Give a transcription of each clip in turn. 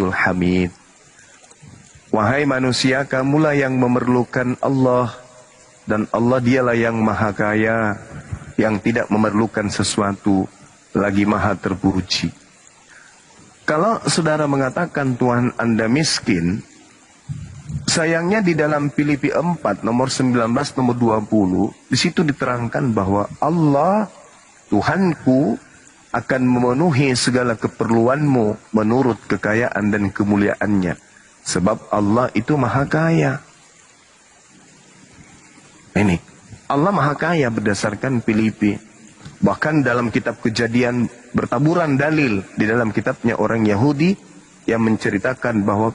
Ghaniyul Hamid. Wahai manusia, kamulah yang memerlukan Allah, dan Allah dialah yang maha kaya, yang tidak memerlukan sesuatu, lagi maha terpuji. Kalau saudara mengatakan Tuhan Anda miskin, sayangnya di dalam Filipi 4 nomor 19 nomor 20, di situ diterangkan bahwa Allah Tuhanku akan memenuhi segala keperluanmu menurut kekayaan dan kemuliaannya, sebab Allah itu maha kaya. Ini Allah maha kaya berdasarkan Filipi. Bahkan dalam kitab Kejadian bertaburan dalil di dalam kitabnya orang Yahudi yang menceritakan bahwa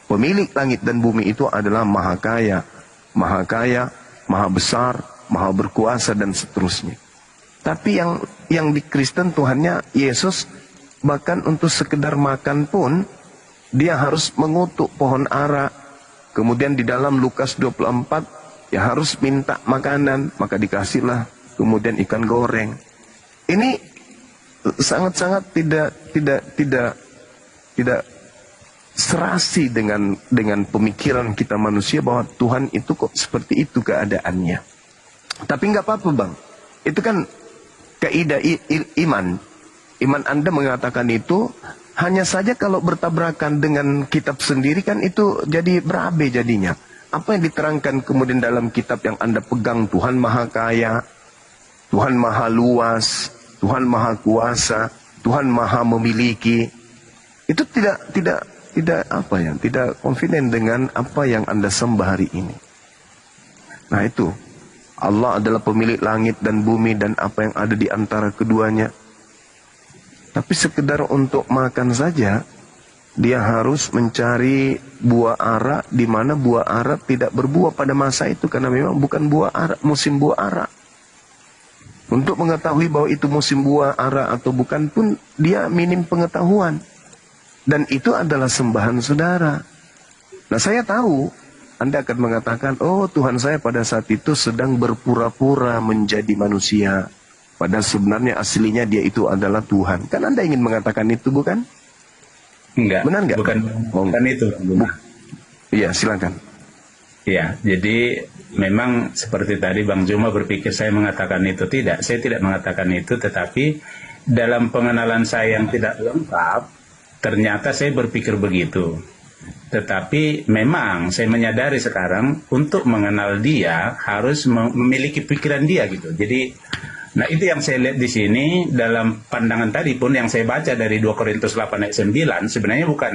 pemilik langit dan bumi itu adalah maha kaya, maha besar, maha berkuasa dan seterusnya. Tapi yang di Kristen Tuhannya Yesus, bahkan untuk sekedar makan pun dia harus mengutuk pohon ara. Kemudian di dalam Lukas 24 ya harus minta makanan, maka dikasihlah kemudian ikan goreng. Ini sangat-sangat tidak serasi dengan pemikiran kita manusia bahwa Tuhan itu kok seperti itu keadaannya. Tapi nggak apa-apa bang, itu kan kaidah iman. Iman Anda mengatakan itu, hanya saja kalau bertabrakan dengan kitab sendiri kan itu jadi berabe jadinya. Apa yang diterangkan kemudian dalam kitab yang Anda pegang, Tuhan maha kaya, Tuhan maha luas, Tuhan maha kuasa, Tuhan maha memiliki, itu tidak confident dengan apa yang Anda sembah hari ini. Nah itu, Allah adalah pemilik langit dan bumi dan apa yang ada di antara keduanya. Tapi sekedar untuk makan saja, dia harus mencari buah ara, di mana buah ara tidak berbuah pada masa itu karena memang bukan buah ara, musim buah ara. Untuk mengetahui bahwa itu musim buah ara atau bukan pun dia minim pengetahuan. Dan itu adalah sembahan saudara. Nah saya tahu Anda akan mengatakan, oh Tuhan saya pada saat itu sedang berpura-pura menjadi manusia. Padahal sebenarnya aslinya dia itu adalah Tuhan. Kan Anda ingin mengatakan itu bukan? Enggak. Benar enggak? Bukan itu. Iya silakan. Iya, jadi memang seperti tadi Bang Juma berpikir saya mengatakan itu. Tidak, saya tidak mengatakan itu. Tetapi dalam pengenalan saya yang tidak lengkap, ternyata saya berpikir begitu. Tetapi memang saya menyadari sekarang untuk mengenal dia harus memiliki pikiran dia gitu. Jadi, nah itu yang saya lihat di sini dalam pandangan tadi pun yang saya baca dari 2 Korintus 8 ayat 9 sebenarnya bukan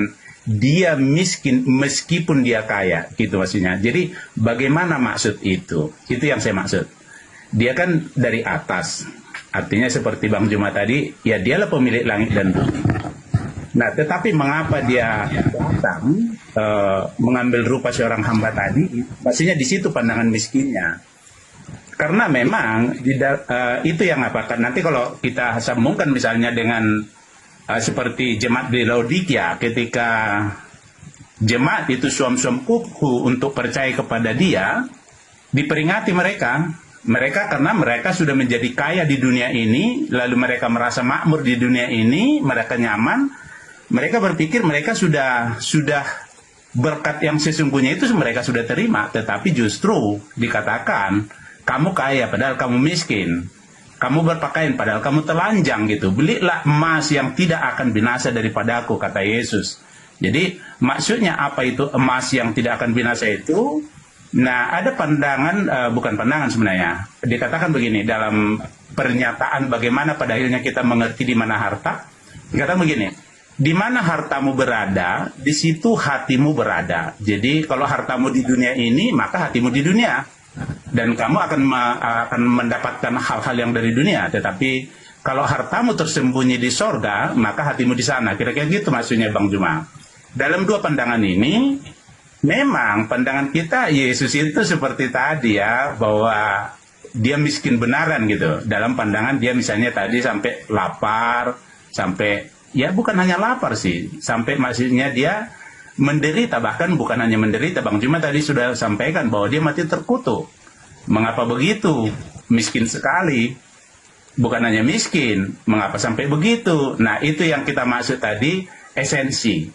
dia miskin meskipun dia kaya gitu maksudnya. Jadi bagaimana maksud itu? Itu yang saya maksud. Dia kan dari atas. Artinya seperti Bang Juma tadi, ya dialah pemilik langit dan bumi. Nah, tetapi mengapa dia datang mengambil rupa seorang hamba tadi? Maksudnya di situ pandangan miskinnya. Karena memang itu yang apa? Nanti kalau kita sambungkan misalnya dengan seperti jemaat di Laodikia, ketika jemaat itu suam-suam kuku untuk percaya kepada dia, diperingati mereka karena mereka sudah menjadi kaya di dunia ini, lalu mereka merasa makmur di dunia ini, mereka nyaman, mereka berpikir mereka sudah berkat yang sesungguhnya itu mereka sudah terima, tetapi justru dikatakan kamu kaya padahal kamu miskin. Kamu berpakaian padahal kamu telanjang gitu. Belilah emas yang tidak akan binasa daripadaku, kata Yesus. Jadi maksudnya apa itu emas yang tidak akan binasa itu? Nah ada pandangan, bukan pandangan sebenarnya. Dikatakan begini dalam pernyataan bagaimana pada akhirnya kita mengerti di mana harta. Dikatakan begini, di mana hartamu berada, di situ hatimu berada. Jadi kalau hartamu di dunia ini, maka hatimu di dunia. Dan kamu akan mendapatkan hal-hal yang dari dunia. Tetapi kalau hartamu tersembunyi di sorga, maka hatimu di sana. Kira-kira gitu maksudnya Bang Juma. Dalam dua pandangan ini, memang pandangan kita Yesus itu seperti tadi ya, bahwa dia miskin benaran gitu. Dalam pandangan dia misalnya tadi sampai lapar, sampai ya bukan hanya lapar sih, sampai maksudnya dia menderita, bahkan bukan hanya menderita. Bang Juma tadi sudah sampaikan bahwa dia mati terkutuk. Mengapa begitu? Miskin sekali. Bukan hanya miskin, mengapa sampai begitu? Nah itu yang kita maksud tadi, esensi.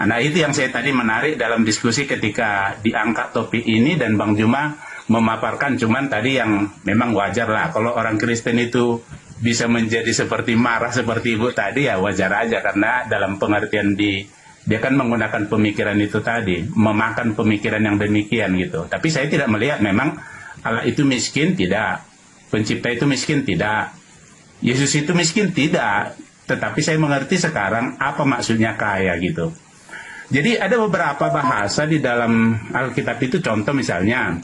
Nah, itu yang saya tadi menarik dalam diskusi ketika diangkat topik ini dan Bang Juma memaparkan, cuman tadi yang memang wajar lah kalau orang Kristen itu bisa menjadi seperti marah seperti Ibu tadi, ya wajar aja, karena dalam pengertian dia kan menggunakan pemikiran itu tadi, memakan pemikiran yang demikian gitu. Tapi saya tidak melihat memang Allah itu miskin, tidak. Pencipta itu miskin, tidak. Yesus itu miskin, tidak. Tetapi saya mengerti sekarang apa maksudnya kaya gitu. Jadi ada beberapa bahasa di dalam Alkitab itu, contoh misalnya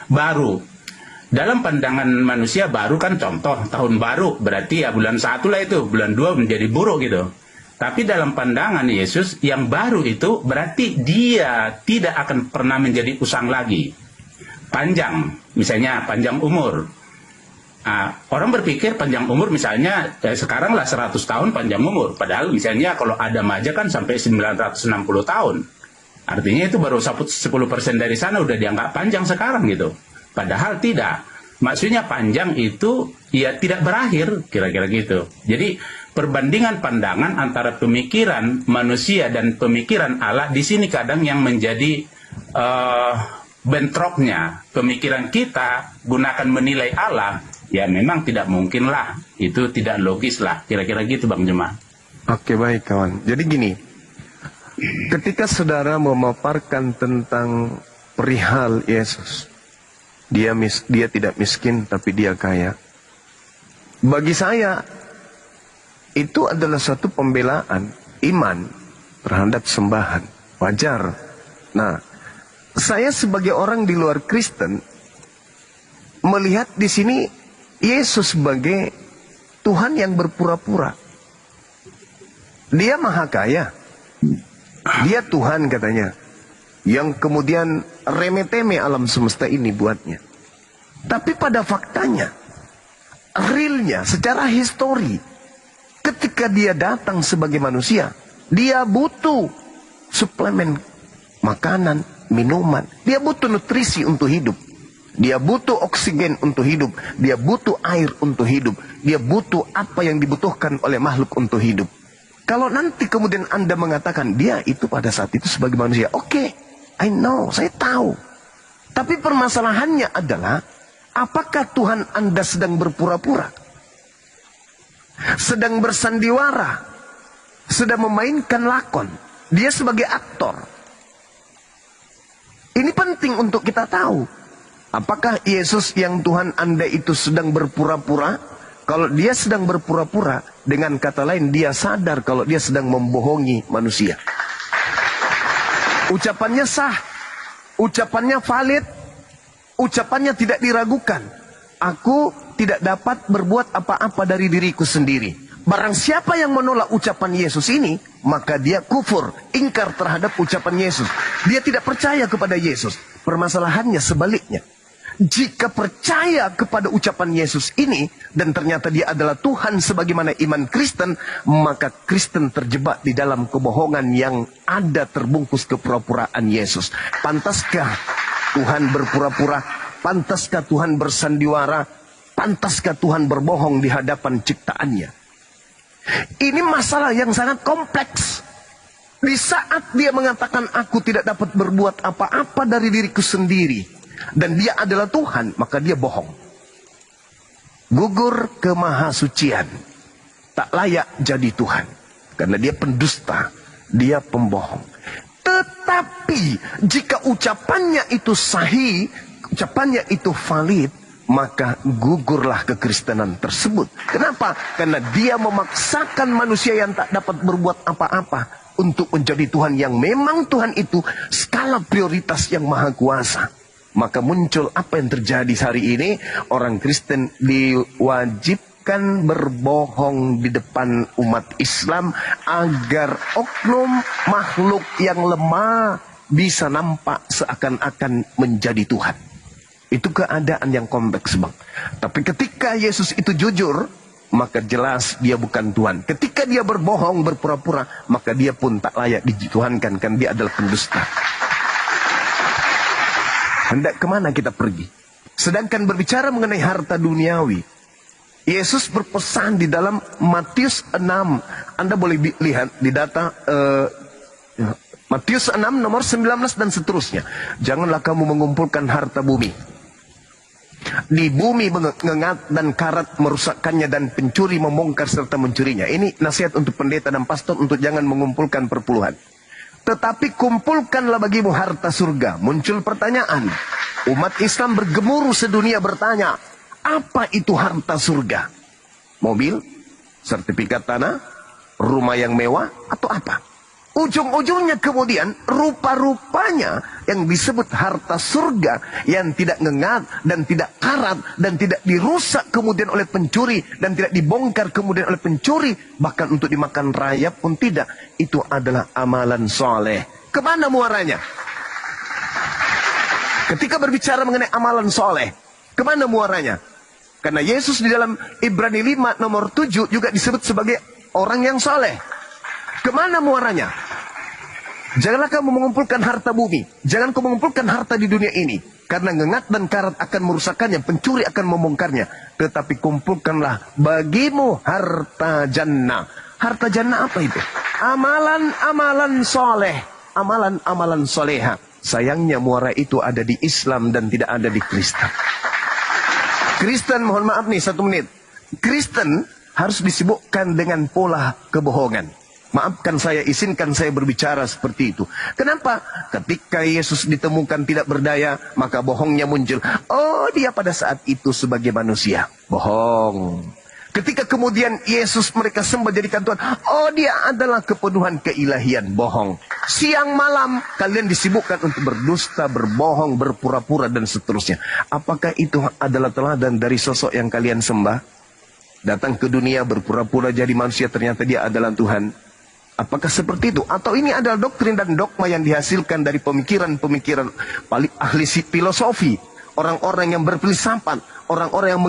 baru. Dalam pandangan manusia baru kan contoh tahun baru, berarti ya bulan 1 lah itu, bulan 2 menjadi buruk gitu. Tapi dalam pandangan Yesus yang baru itu berarti dia tidak akan pernah menjadi usang lagi. Panjang, misalnya panjang umur. Orang berpikir panjang umur misalnya sekarang lah 100 tahun panjang umur. Padahal misalnya kalau Adam aja kan sampai 960 tahun. Artinya itu baru 10% dari sana udah dianggap panjang sekarang gitu. Padahal tidak. Maksudnya panjang itu ya tidak berakhir, kira-kira gitu. Jadi perbandingan pandangan antara pemikiran manusia dan pemikiran Allah di sini kadang yang menjadi bentroknya. Pemikiran kita gunakan menilai Allah, ya memang tidak mungkin lah, itu tidak logis lah, kira-kira gitu Bang Juma. Oke, baik kawan. Jadi gini, ketika saudara memaparkan tentang perihal Yesus, dia tidak miskin tapi dia kaya. Bagi saya itu adalah suatu pembelaan iman terhadap sembahan. Wajar. Nah, saya sebagai orang di luar Kristen melihat di sini Yesus sebagai Tuhan yang berpura-pura. Dia maha kaya. Dia Tuhan katanya. Yang kemudian remeh-temeh alam semesta ini buatnya. Tapi pada faktanya, realnya, secara histori, ketika dia datang sebagai manusia, dia butuh suplemen makanan, minuman. Dia butuh nutrisi untuk hidup. Dia butuh oksigen untuk hidup. Dia butuh air untuk hidup. Dia butuh apa yang dibutuhkan oleh makhluk untuk hidup. Kalau nanti kemudian Anda mengatakan dia itu pada saat itu sebagai manusia, oke, I know, saya tahu. Tapi permasalahannya adalah, apakah Tuhan Anda sedang berpura-pura? Sedang bersandiwara? Sedang memainkan lakon? Dia sebagai aktor? Ini penting untuk kita tahu. Apakah Yesus yang Tuhan Anda itu sedang berpura-pura? Kalau dia sedang berpura-pura, dengan kata lain dia sadar kalau dia sedang membohongi manusia. Ucapannya sah, ucapannya valid, ucapannya tidak diragukan. Aku tidak dapat berbuat apa-apa dari diriku sendiri. Barang siapa yang menolak ucapan Yesus ini, maka dia kufur, ingkar terhadap ucapan Yesus. Dia tidak percaya kepada Yesus. Permasalahannya sebaliknya. Jika percaya kepada ucapan Yesus ini, dan ternyata dia adalah Tuhan sebagaimana iman Kristen, maka Kristen terjebak di dalam kebohongan yang ada terbungkus kepura-puraan Yesus. Pantaskah Tuhan berpura-pura? Pantaskah Tuhan bersandiwara? Pantaskah Tuhan berbohong di hadapan ciptaannya? Ini masalah yang sangat kompleks. Di saat dia mengatakan aku tidak dapat berbuat apa-apa dari diriku sendiri, dan dia adalah Tuhan, maka dia bohong. Gugur kemahasucian, tak layak jadi Tuhan. Karena dia pendusta, dia pembohong. Tetapi jika ucapannya itu sahih, ucapannya itu valid, maka gugurlah kekristenan tersebut. Kenapa? Karena dia memaksakan manusia yang tak dapat berbuat apa-apa untuk menjadi Tuhan, yang memang Tuhan itu skala prioritas yang maha kuasa. Maka muncul apa yang terjadi hari ini. Orang Kristen diwajibkan berbohong di depan umat Islam agar oknum makhluk yang lemah bisa nampak seakan-akan menjadi Tuhan. Itu keadaan yang kompleks, Bang. Tapi ketika Yesus itu jujur, maka jelas dia bukan Tuhan. Ketika dia berbohong, berpura-pura, maka dia pun tak layak dituhankan, kan dia adalah pendusta. Hendak kemana kita pergi? Sedangkan berbicara mengenai harta duniawi, Yesus berpesan di dalam Matius 6. Anda boleh lihat di data Ya. Matius 6 nomor 19 dan seterusnya. Janganlah kamu mengumpulkan harta bumi. Di bumi mengengat dan karat merusakkannya dan pencuri membongkar serta mencurinya. Ini nasihat untuk pendeta dan pastor untuk jangan mengumpulkan perpuluhan. Tetapi kumpulkanlah bagimu harta surga. Muncul pertanyaan. Umat Islam bergemuruh sedunia bertanya, apa itu harta surga? Mobil, sertifikat tanah, rumah yang mewah, atau apa? Ujung-ujungnya kemudian rupa-rupanya yang disebut harta surga yang tidak ngengat dan tidak karat dan tidak dirusak kemudian oleh pencuri dan tidak dibongkar kemudian oleh pencuri, bahkan untuk dimakan rayap pun tidak, itu adalah amalan soleh. Kemana muaranya? Ketika berbicara mengenai amalan soleh, kemana muaranya? Karena Yesus di dalam Ibrani 5 nomor 7 juga disebut sebagai orang yang soleh. Kemana muaranya? Janganlah kamu mengumpulkan harta bumi. Jangan kamu mengumpulkan harta di dunia ini. Karena ngengat dan karat akan merusakkannya. Pencuri akan membongkarnya. Tetapi kumpulkanlah bagimu harta jannah. Harta jannah apa itu? Amalan-amalan soleh. Amalan-amalan soleha. Sayangnya muara itu ada di Islam dan tidak ada di Kristen. Kristen, mohon maaf nih 1 menit. Kristen harus disibukkan dengan pola kebohongan. Maafkan saya, izinkan saya berbicara seperti itu. Kenapa? Ketika Yesus ditemukan tidak berdaya, maka bohongnya muncul. Oh, dia pada saat itu sebagai manusia. Bohong. Ketika kemudian Yesus mereka sembah jadikan Tuhan. Oh, dia adalah kepenuhan keilahian. Bohong. Siang malam kalian disibukkan untuk berdusta, berbohong, berpura-pura dan seterusnya. Apakah itu adalah teladan dari sosok yang kalian sembah? Datang ke dunia berpura-pura jadi manusia, ternyata dia adalah Tuhan. Apakah seperti itu? Atau ini adalah doktrin dan dogma yang dihasilkan dari pemikiran-pemikiran paling ahli filosofi, orang-orang yang berfilsafat, orang-orang yang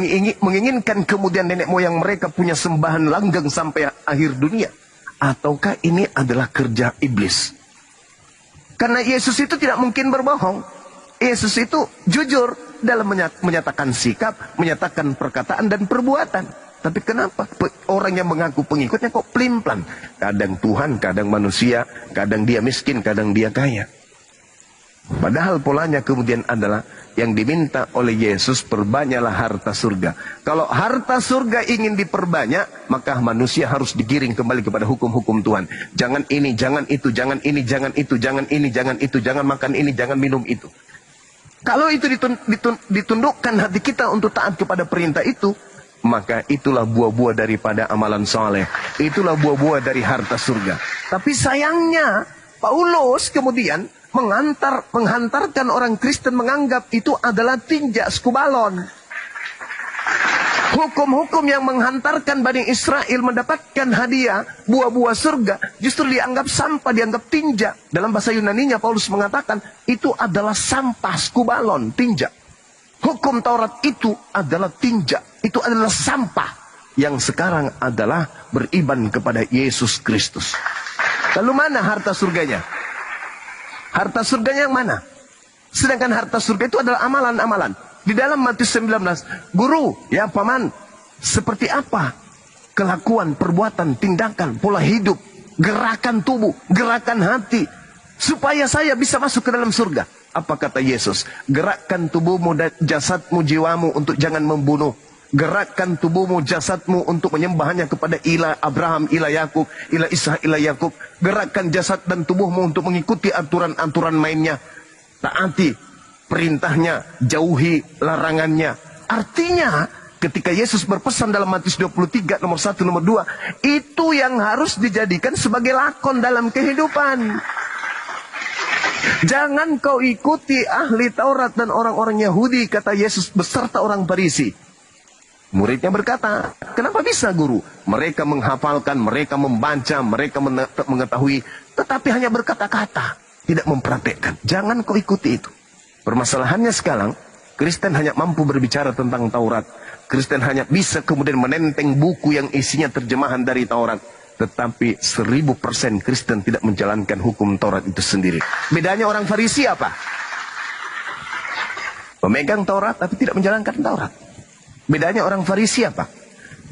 menginginkan kemudian nenek moyang mereka punya sembahan langgeng sampai akhir dunia? Ataukah ini adalah kerja iblis? Karena Yesus itu tidak mungkin berbohong. Yesus itu jujur dalam menyatakan sikap, menyatakan perkataan dan perbuatan. Tapi kenapa orang yang mengaku pengikutnya kok pelin-pelan? Kadang Tuhan, kadang manusia, kadang dia miskin, kadang dia kaya. Padahal polanya kemudian adalah yang diminta oleh Yesus, perbanyaklah harta surga. Kalau harta surga ingin diperbanyak, maka manusia harus digiring kembali kepada hukum-hukum Tuhan. Jangan ini, jangan itu, jangan ini, jangan itu, jangan ini, jangan itu, jangan makan ini, jangan minum itu. Kalau itu ditundukkan hati kita untuk taat kepada perintah itu, maka itulah buah-buah daripada amalan soleh. Itulah buah-buah dari harta surga. Tapi sayangnya Paulus kemudian menghantarkan orang Kristen menganggap itu adalah tinja skubalon. Hukum-hukum yang menghantarkan Bani Israel mendapatkan hadiah buah-buah surga justru dianggap sampah, dianggap tinja. Dalam bahasa Yunaninya Paulus mengatakan itu adalah sampah, skubalon, tinja. Hukum Taurat itu adalah tinja, itu adalah sampah yang sekarang adalah beriman kepada Yesus Kristus. Lalu mana harta surganya? Harta surganya yang mana? Sedangkan harta surga itu adalah amalan-amalan. Di dalam Matius 19, guru, ya paman, seperti apa kelakuan, perbuatan, tindakan, pola hidup, gerakan tubuh, gerakan hati, supaya saya bisa masuk ke dalam surga? Apa kata Yesus? Gerakkan tubuhmu dan jasadmu, jiwamu untuk jangan membunuh. Gerakkan tubuhmu, jasadmu untuk menyembahnya kepada ilah Abraham, ilah Yakub, ilah Ishak, ilah Yakub. Gerakkan jasad dan tubuhmu untuk mengikuti aturan-aturan mainnya. Taati perintahnya, jauhi larangannya. Artinya, ketika Yesus berpesan dalam Matius 23, nomor 1, nomor 2, itu yang harus dijadikan sebagai lakon dalam kehidupan. Jangan kau ikuti ahli Taurat dan orang-orang Yahudi, kata Yesus, beserta orang Farisi. Muridnya berkata, kenapa bisa guru? Mereka menghafalkan, mereka membaca, mereka mengetahui, tetapi hanya berkata-kata, tidak mempraktekkan. Jangan kau ikuti itu. Permasalahannya sekarang, Kristen hanya mampu berbicara tentang Taurat. Kristen hanya bisa kemudian menenteng buku yang isinya terjemahan dari Taurat. Tetapi 1000% Kristen tidak menjalankan hukum Taurat itu sendiri. Bedanya orang Farisi apa? Memegang Taurat tapi tidak menjalankan Taurat. Bedanya orang Farisi apa?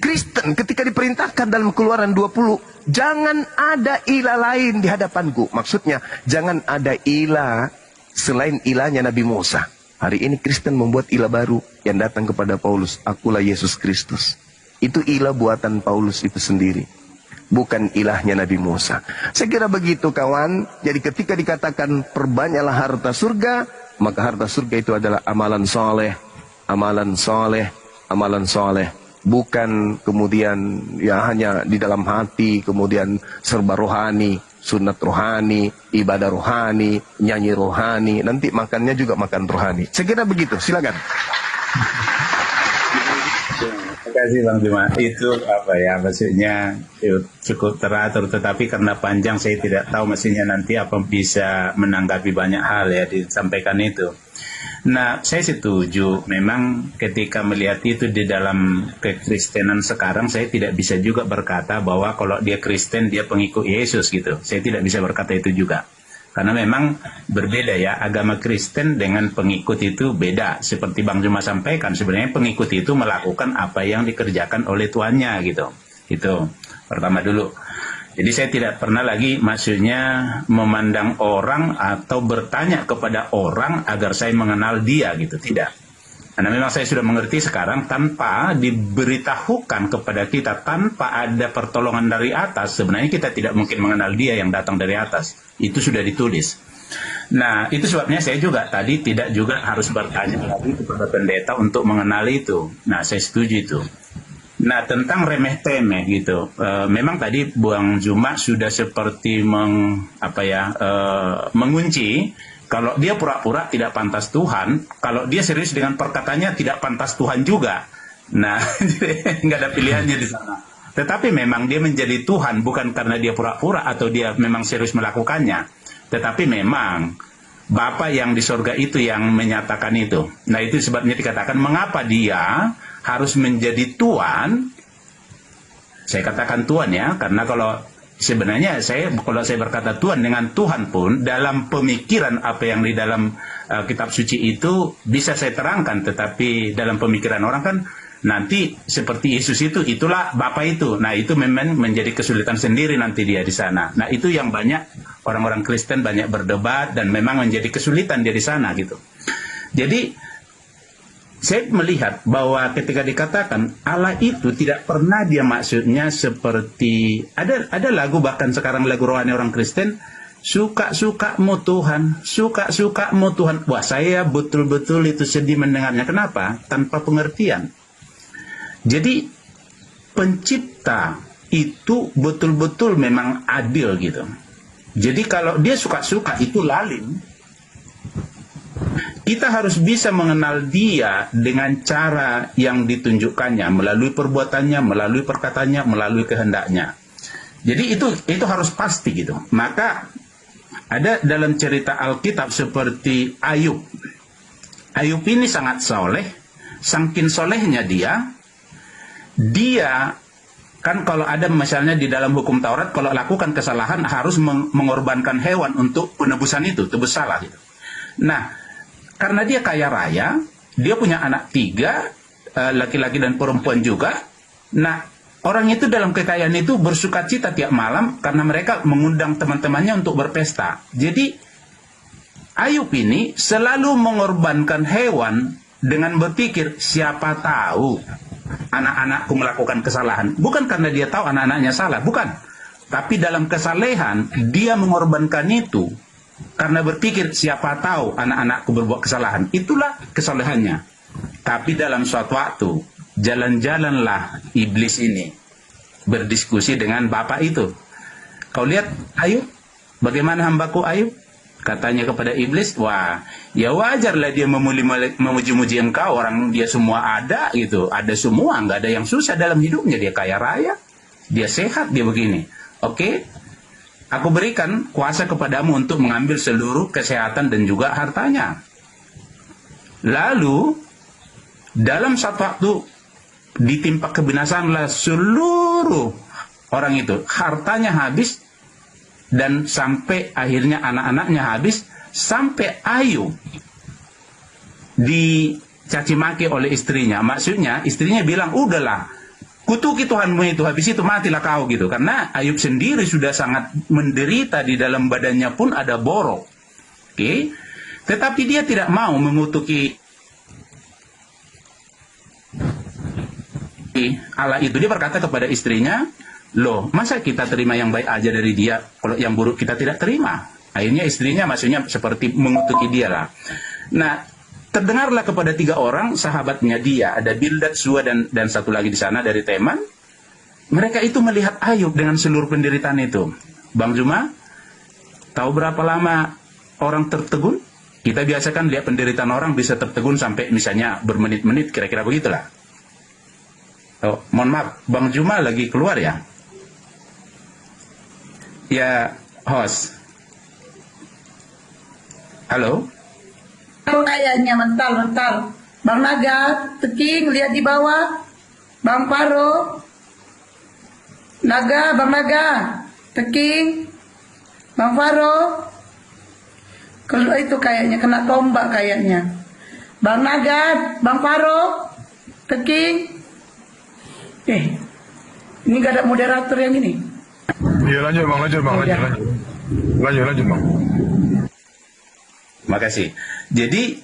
Kristen ketika diperintahkan dalam Keluaran 20, jangan ada ilah lain di hadapanku. Maksudnya, jangan ada ilah selain ilahnya Nabi Musa. Hari ini Kristen membuat ilah baru yang datang kepada Paulus. Akulah Yesus Kristus. Itu ilah buatan Paulus itu sendiri, bukan ilahnya Nabi Musa. Saya kira begitu kawan. Jadi ketika dikatakan perbanyaklah harta surga, maka harta surga itu adalah amalan soleh, amalan soleh, amalan soleh. Bukan kemudian ya hanya di dalam hati, kemudian serba rohani, sunat rohani, ibadah rohani, nyanyi rohani, nanti makannya juga makan rohani. Saya kira begitu, silakan. Terima kasih Bang Juma. Itu apa ya, maksudnya cukup teratur, tetapi karena panjang saya tidak tahu maksudnya nanti apa bisa menanggapi banyak hal ya disampaikan itu. Nah, saya setuju. Memang ketika melihat itu di dalam kekristenan sekarang, saya tidak bisa juga berkata bahwa kalau dia Kristen, dia pengikut Yesus gitu. Saya tidak bisa berkata itu juga. Karena memang berbeda ya, agama Kristen dengan pengikut itu beda. Seperti Bang Juma sampaikan, sebenarnya pengikut itu melakukan apa yang dikerjakan oleh tuannya gitu. Itu pertama dulu. Jadi saya tidak pernah lagi maksudnya memandang orang atau bertanya kepada orang agar saya mengenal dia gitu, tidak. Karena memang saya sudah mengerti sekarang tanpa diberitahukan kepada kita, tanpa ada pertolongan dari atas, sebenarnya kita tidak mungkin mengenal dia yang datang dari atas. Itu sudah ditulis. Nah, itu sebabnya saya juga tadi tidak juga harus bertanya lagi kepada pendeta untuk mengenal itu. Nah, saya setuju itu. Nah, tentang remeh-temeh gitu, memang tadi Bang Juma sudah seperti mengunci. Kalau dia pura-pura tidak pantas Tuhan, kalau dia serius dengan perkataannya tidak pantas Tuhan juga. Nah, jadi nggak ada pilihannya di sana. Tetapi memang dia menjadi Tuhan bukan karena dia pura-pura atau dia memang serius melakukannya. Tetapi memang Bapa yang di sorga itu yang menyatakan itu. Nah, itu sebabnya dikatakan mengapa dia harus menjadi Tuhan. Saya katakan Tuhan ya, karena kalau sebenarnya kalau saya berkata Tuhan dengan Tuhan pun dalam pemikiran apa yang di dalam kitab suci itu bisa saya terangkan, tetapi dalam pemikiran orang kan nanti seperti Yesus itulah Bapa itu. Nah, itu memang menjadi kesulitan sendiri nanti dia di sana. Nah, itu yang banyak orang-orang Kristen banyak berdebat dan memang menjadi kesulitan dia di sana gitu. Jadi saya melihat bahwa ketika dikatakan Allah itu tidak pernah dia maksudnya seperti ada lagu, bahkan sekarang lagu rohani orang Kristen, suka-sukamu Tuhan, suka-sukamu Tuhan. Wah, saya betul-betul itu sedih mendengarnya. Kenapa? Tanpa pengertian. Jadi pencipta itu betul-betul memang adil gitu. Jadi kalau dia suka-suka itu lalim. Kita harus bisa mengenal dia dengan cara yang ditunjukkannya, melalui perbuatannya, melalui perkataannya, melalui kehendaknya. Jadi itu harus pasti gitu. Maka ada dalam cerita Alkitab seperti Ayub. Ayub ini sangat soleh, saking solehnya dia kan kalau ada misalnya di dalam hukum Taurat, kalau lakukan kesalahan harus mengorbankan hewan untuk penebusan itu, tebus salah gitu. Nah, karena dia kaya raya, dia punya anak 3, laki-laki dan perempuan juga. Nah, orang itu dalam kekayaan itu bersuka cita tiap malam karena mereka mengundang teman-temannya untuk berpesta. Jadi, Ayub ini selalu mengorbankan hewan dengan berpikir, siapa tahu anak-anakku melakukan kesalahan. Bukan karena dia tahu anak-anaknya salah, bukan. Tapi dalam kesalehan, dia mengorbankan itu karena berpikir siapa tahu anak-anakku berbuat kesalahan. Itulah kesalehannya. Tapi dalam suatu waktu jalan-jalanlah iblis ini berdiskusi dengan bapak itu. Kau lihat Ayub, bagaimana hambaku Ayub? Katanya kepada iblis, wah ya wajarlah dia memuji-muji engkau, orang dia semua ada gitu, ada semua, nggak ada yang susah dalam hidupnya, dia kaya raya, dia sehat, dia begini. Oke, aku berikan kuasa kepadamu untuk mengambil seluruh kesehatan dan juga hartanya. Lalu, dalam satu waktu, ditimpa kebinasaanlah seluruh orang itu. Hartanya habis, dan sampai akhirnya anak-anaknya habis, sampai Ayub dicaci maki oleh istrinya. Maksudnya, istrinya bilang, udahlah, kutuki Tuhanmu itu, habis itu matilah kau gitu. Karena Ayub sendiri sudah sangat menderita, di dalam badannya pun ada borok. Oke? Tetapi dia tidak mau mengutuki Allah itu. Dia berkata kepada istrinya, loh, masa kita terima yang baik aja dari dia, kalau yang buruk kita tidak terima? Akhirnya istrinya maksudnya seperti mengutuki dia lah. Nah, terdengarlah kepada 3 orang sahabatnya dia, ada Bildad, Sua, dan satu lagi di sana dari Teman. Mereka itu melihat Ayub dengan seluruh penderitaan itu. Bang Juma, tahu berapa lama orang tertegun? Kita biasakan lihat penderitaan orang bisa tertegun sampai misalnya bermenit-menit, kira-kira begitulah. Oh, mohon maaf, Bang Juma lagi keluar ya? Ya, host. Halo? Kayaknya mental. Bang Naga, Teking, lihat di bawah. Bang Paro. Bang Naga, Teking. Bang Paro. Kalau itu kayaknya kena tombak kayaknya. Bang Naga, Bang Paro, Teking. Ini gak ada moderator yang ini. Iya lanjut bang, lanjut bang. Makasih. Jadi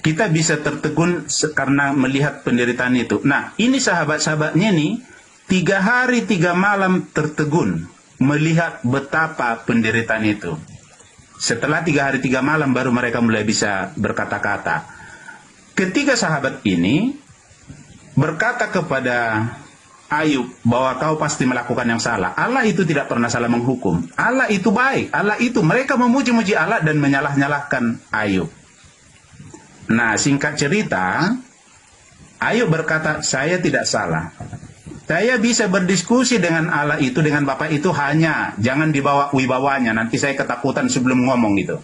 kita bisa tertegun karena melihat penderitaan itu. Nah, ini sahabat-sahabatnya nih 3 hari 3 malam tertegun melihat betapa penderitaan itu. Setelah 3 hari 3 malam baru mereka mulai bisa berkata-kata. Ketika sahabat ini berkata kepada Ayub bahwa kau pasti melakukan yang salah, Allah itu tidak pernah salah menghukum. Allah itu baik. Allah itu, mereka memuji-muji Allah dan menyalah-nyalahkan Ayub. Nah, singkat cerita, Ayub berkata, saya tidak salah. Saya bisa berdiskusi dengan Allah itu, dengan Bapak itu, hanya jangan dibawa wibawanya, nanti saya ketakutan sebelum ngomong gitu.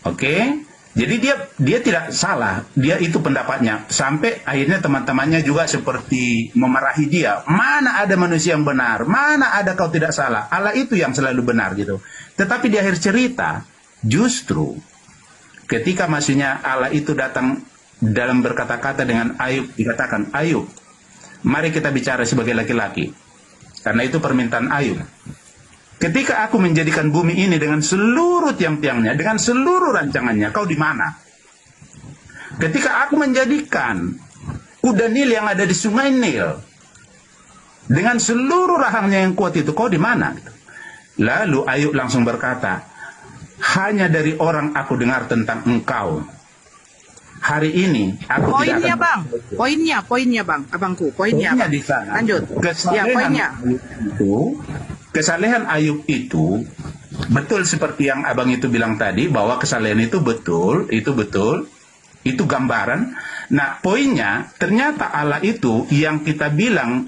Oke? Jadi dia tidak salah, dia itu pendapatnya. Sampai akhirnya teman-temannya juga seperti memarahi dia. Mana ada manusia yang benar, mana ada kau tidak salah. Allah itu yang selalu benar gitu. Tetapi di akhir cerita, justru ketika maksudnya Allah itu datang dalam berkata-kata dengan Ayub, dikatakan, Ayub, mari kita bicara sebagai laki-laki. Karena itu permintaan Ayub. Ketika aku menjadikan bumi ini dengan seluruh tiang-tiangnya, dengan seluruh rancangannya, kau di mana? Ketika aku menjadikan kuda Nil yang ada di sungai Nil, dengan seluruh rahangnya yang kuat itu, kau di mana? Lalu Ayub langsung berkata, hanya dari orang aku dengar tentang engkau. Hari ini aku poinnya tidak akan... bang, poinnya bang, abangku, poinnya di sana. Lanjut. Ya, poinnya. Kesalehan Ayub itu betul seperti yang abang itu bilang tadi, bahwa kesalehan itu betul, itu gambaran. Nah, poinnya ternyata Allah itu yang kita bilang,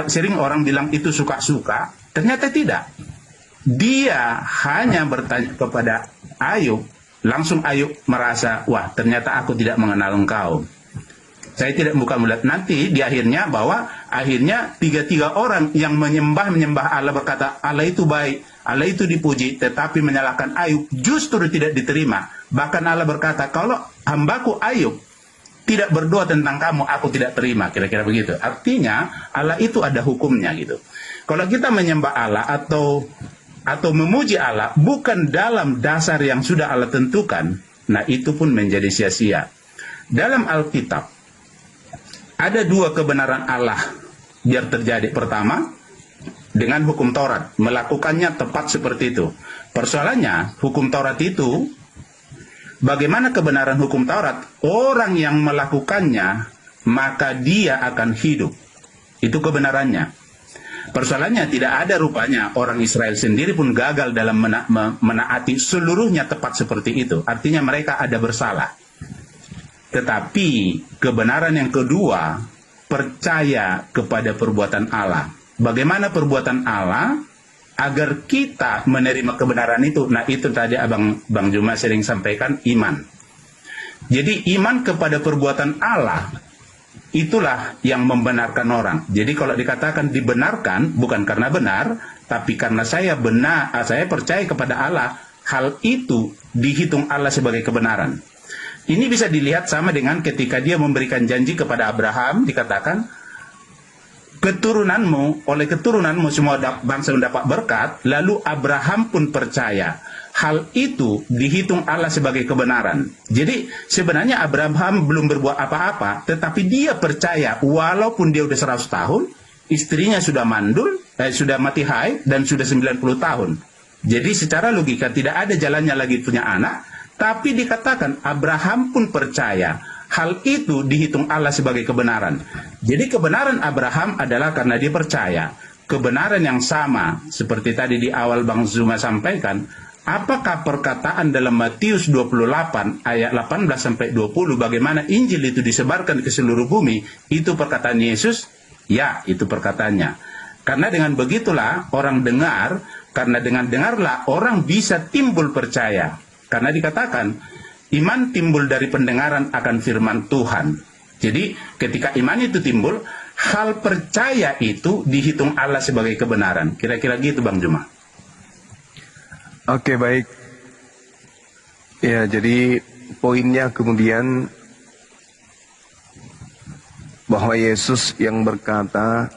sering orang bilang itu suka-suka, ternyata tidak. Dia hanya bertanya kepada Ayub, langsung Ayub merasa, wah ternyata aku tidak mengenal engkau. Saya tidak bukan melihat nanti di akhirnya bahwa akhirnya 3 orang yang menyembah Allah berkata Allah itu baik, Allah itu dipuji, tetapi menyalahkan Ayub justru tidak diterima. Bahkan Allah berkata, kalau hambaku Ayub tidak berdoa tentang kamu, aku tidak terima, kira-kira begitu. Artinya Allah itu ada hukumnya gitu. Kalau kita menyembah Allah atau memuji Allah bukan dalam dasar yang sudah Allah tentukan, nah itu pun menjadi sia-sia. Dalam Alkitab ada 2 kebenaran Allah biar terjadi. Pertama, dengan hukum Taurat, melakukannya tepat seperti itu. Persoalannya, hukum Taurat itu, bagaimana kebenaran hukum Taurat? Orang yang melakukannya, maka dia akan hidup. Itu kebenarannya. Persoalannya tidak ada rupanya orang Israel sendiri pun gagal dalam menaati seluruhnya tepat seperti itu. Artinya mereka ada bersalah. Tetapi kebenaran yang kedua, percaya kepada perbuatan Allah. Bagaimana perbuatan Allah agar kita menerima kebenaran itu? Nah itu tadi Bang Juma sering sampaikan, iman. Jadi iman kepada perbuatan Allah, itulah yang membenarkan orang. Jadi kalau dikatakan dibenarkan, bukan karena benar, tapi karena saya percaya kepada Allah, hal itu dihitung Allah sebagai kebenaran. Ini bisa dilihat sama dengan ketika dia memberikan janji kepada Abraham, dikatakan, oleh keturunanmu semua bangsa mendapat berkat, lalu Abraham pun percaya. Hal itu dihitung Allah sebagai kebenaran. Jadi sebenarnya Abraham belum berbuat apa-apa, tetapi dia percaya walaupun dia udah 100 tahun, istrinya sudah mandul, sudah mati haid, dan sudah 90 tahun. Jadi secara logika tidak ada jalannya lagi punya anak, tapi dikatakan Abraham pun percaya. Hal itu dihitung Allah sebagai kebenaran. Jadi kebenaran Abraham adalah karena dia percaya. Kebenaran yang sama, seperti tadi di awal Bang Zuma sampaikan, apakah perkataan dalam Matius 28 ayat 18-20 bagaimana Injil itu disebarkan ke seluruh bumi, itu perkataan Yesus? Ya, itu perkataannya. Karena dengan begitulah orang dengar, karena dengan dengarlah orang bisa timbul percaya. Karena dikatakan, iman timbul dari pendengaran akan firman Tuhan. Jadi ketika iman itu timbul, hal percaya itu dihitung Allah sebagai kebenaran. Kira-kira gitu Bang Juma. Oke, baik. Ya, jadi poinnya kemudian bahwa Yesus yang berkata,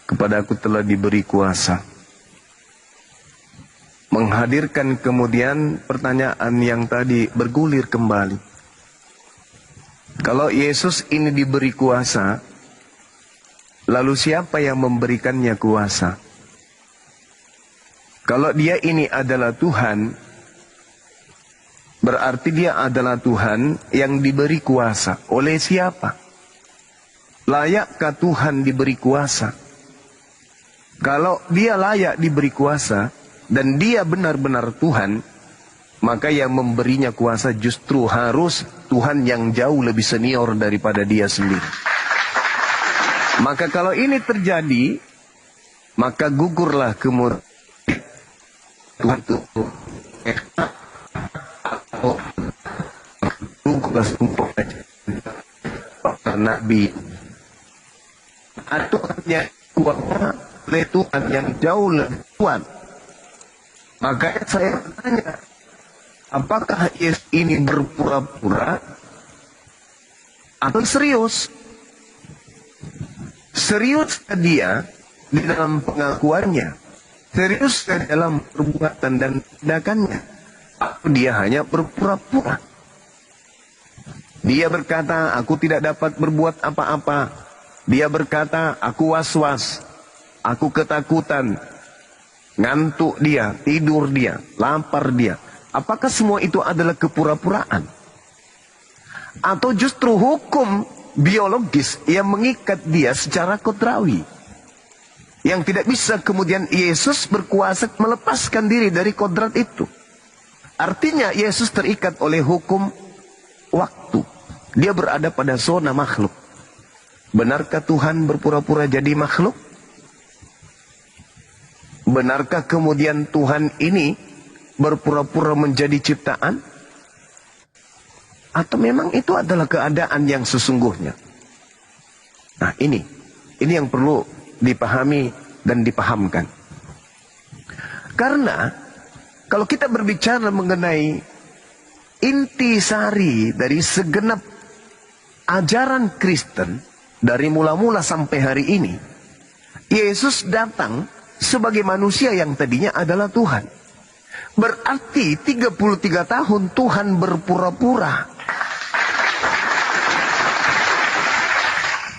kepadaku telah diberi kuasa. Menghadirkan kemudian pertanyaan yang tadi bergulir kembali. Kalau Yesus ini diberi kuasa, lalu siapa yang memberikannya kuasa? Kalau dia ini adalah Tuhan, berarti dia adalah Tuhan yang diberi kuasa. Oleh siapa? Layakkah Tuhan diberi kuasa? Kalau dia layak diberi kuasa, dan dia benar-benar Tuhan, maka yang memberinya kuasa justru harus Tuhan yang jauh lebih senior daripada dia sendiri. Maka kalau ini terjadi, maka gugurlah kemudian Tuhan itu gugurlah sumpah Nabi atau hanya oleh Tuhan yang jauh lebih kuat. Makanya saya bertanya, apakah Yesus ini berpura-pura atau serius? Seriuskah dia di dalam pengakuannya? Seriuskah dalam perbuatan dan tindakannya? Atau dia hanya berpura-pura? Dia berkata, aku tidak dapat berbuat apa-apa. Dia berkata, aku was-was, aku ketakutan. Ngantuk dia, tidur dia, lapar dia. Apakah semua itu adalah kepura-puraan? Atau justru hukum biologis yang mengikat dia secara kodrawi? Yang tidak bisa kemudian Yesus berkuasa melepaskan diri dari kodrat itu. Artinya Yesus terikat oleh hukum waktu. Dia berada pada zona makhluk. Benarkah Tuhan berpura-pura jadi makhluk? Benarkah kemudian Tuhan ini berpura-pura menjadi ciptaan? Atau memang itu adalah keadaan yang sesungguhnya? Nah, ini yang perlu dipahami dan dipahamkan. Karena kalau kita berbicara mengenai intisari dari segenap ajaran Kristen dari mula-mula sampai hari ini, Yesus datang sebagai manusia yang tadinya adalah Tuhan. Berarti 33 tahun Tuhan berpura-pura.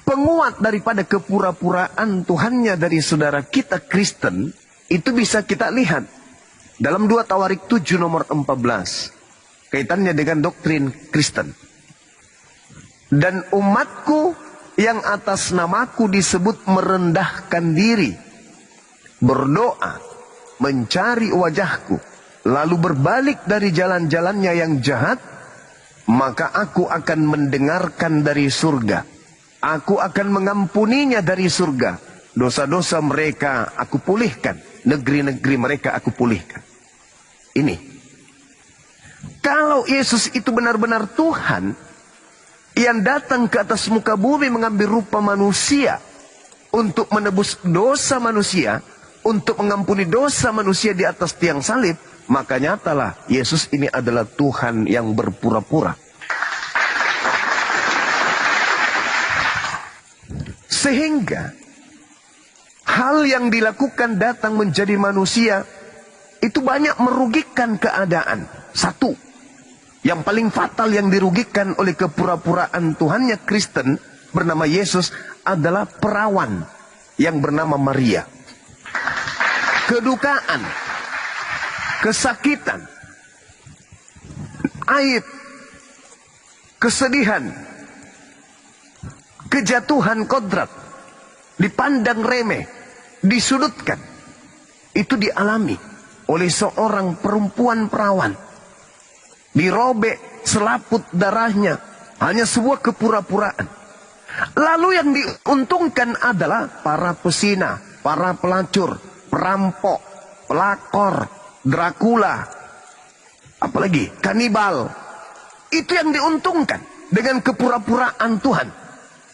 Penguat daripada kepura-puraan Tuhannya dari saudara kita Kristen, itu bisa kita lihat dalam 2 Tawarik 7 nomor 14. Kaitannya dengan doktrin Kristen. Dan umatku yang atas namaku disebut merendahkan diri, berdoa, mencari wajahku, lalu berbalik dari jalan-jalannya yang jahat, maka aku akan mendengarkan dari surga. Aku akan mengampuninya dari surga. Dosa-dosa mereka aku pulihkan. Negeri-negeri mereka aku pulihkan. Ini. Kalau Yesus itu benar-benar Tuhan, yang datang ke atas muka bumi mengambil rupa manusia, untuk menebus dosa manusia, untuk mengampuni dosa manusia di atas tiang salib, maka nyatalah Yesus ini adalah Tuhan yang berpura-pura. Sehingga hal yang dilakukan datang menjadi manusia itu banyak merugikan keadaan. Satu, yang paling fatal yang dirugikan oleh kepura-puraan Tuhannya Kristen bernama Yesus adalah perawan yang bernama Maria. Kedukaan, kesakitan, aib, kesedihan, kejatuhan kodrat, dipandang remeh, disudutkan, itu dialami oleh seorang perempuan perawan. Dirobek selaput darahnya, hanya sebuah kepura-puraan. Lalu yang diuntungkan adalah para pesina, para pelacur, perampok, pelakor, Dracula, apalagi kanibal. Itu yang diuntungkan dengan kepura-puraan Tuhan.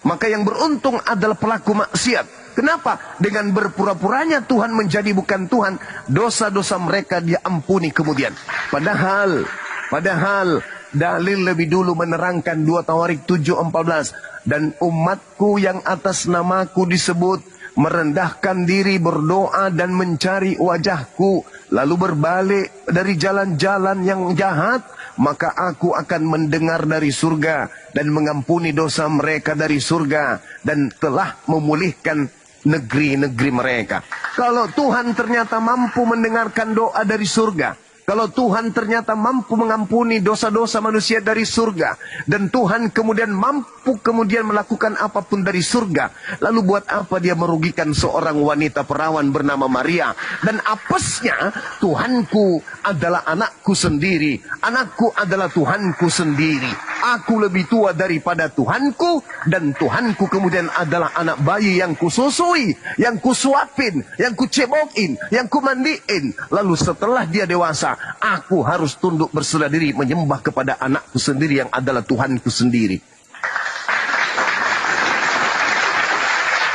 Maka yang beruntung adalah pelaku maksiat. Kenapa? Dengan berpura-puranya Tuhan menjadi bukan Tuhan, dosa-dosa mereka dia ampuni kemudian. Padahal dalil lebih dulu menerangkan 2 Tawarik 7:14, dan umatku yang atas namaku disebut merendahkan diri, berdoa dan mencari wajahku, lalu berbalik dari jalan-jalan yang jahat, maka aku akan mendengar dari surga dan mengampuni dosa mereka dari surga, dan telah memulihkan negeri-negeri mereka. Kalau Tuhan ternyata mampu mendengarkan doa dari surga, kalau Tuhan ternyata mampu mengampuni dosa-dosa manusia dari surga, dan Tuhan kemudian mampu kemudian melakukan apapun dari surga, lalu buat apa dia merugikan seorang wanita perawan bernama Maria? Dan apesnya, Tuhanku adalah anakku sendiri, anakku adalah Tuhanku sendiri. Aku lebih tua daripada Tuhanku, dan Tuhanku kemudian adalah anak bayi yang kususui, yang kusuapin, yang kucebokin, yang kumandiin. Lalu setelah dia dewasa, aku harus tunduk berserah diri menyembah kepada anakku sendiri yang adalah Tuhanku sendiri.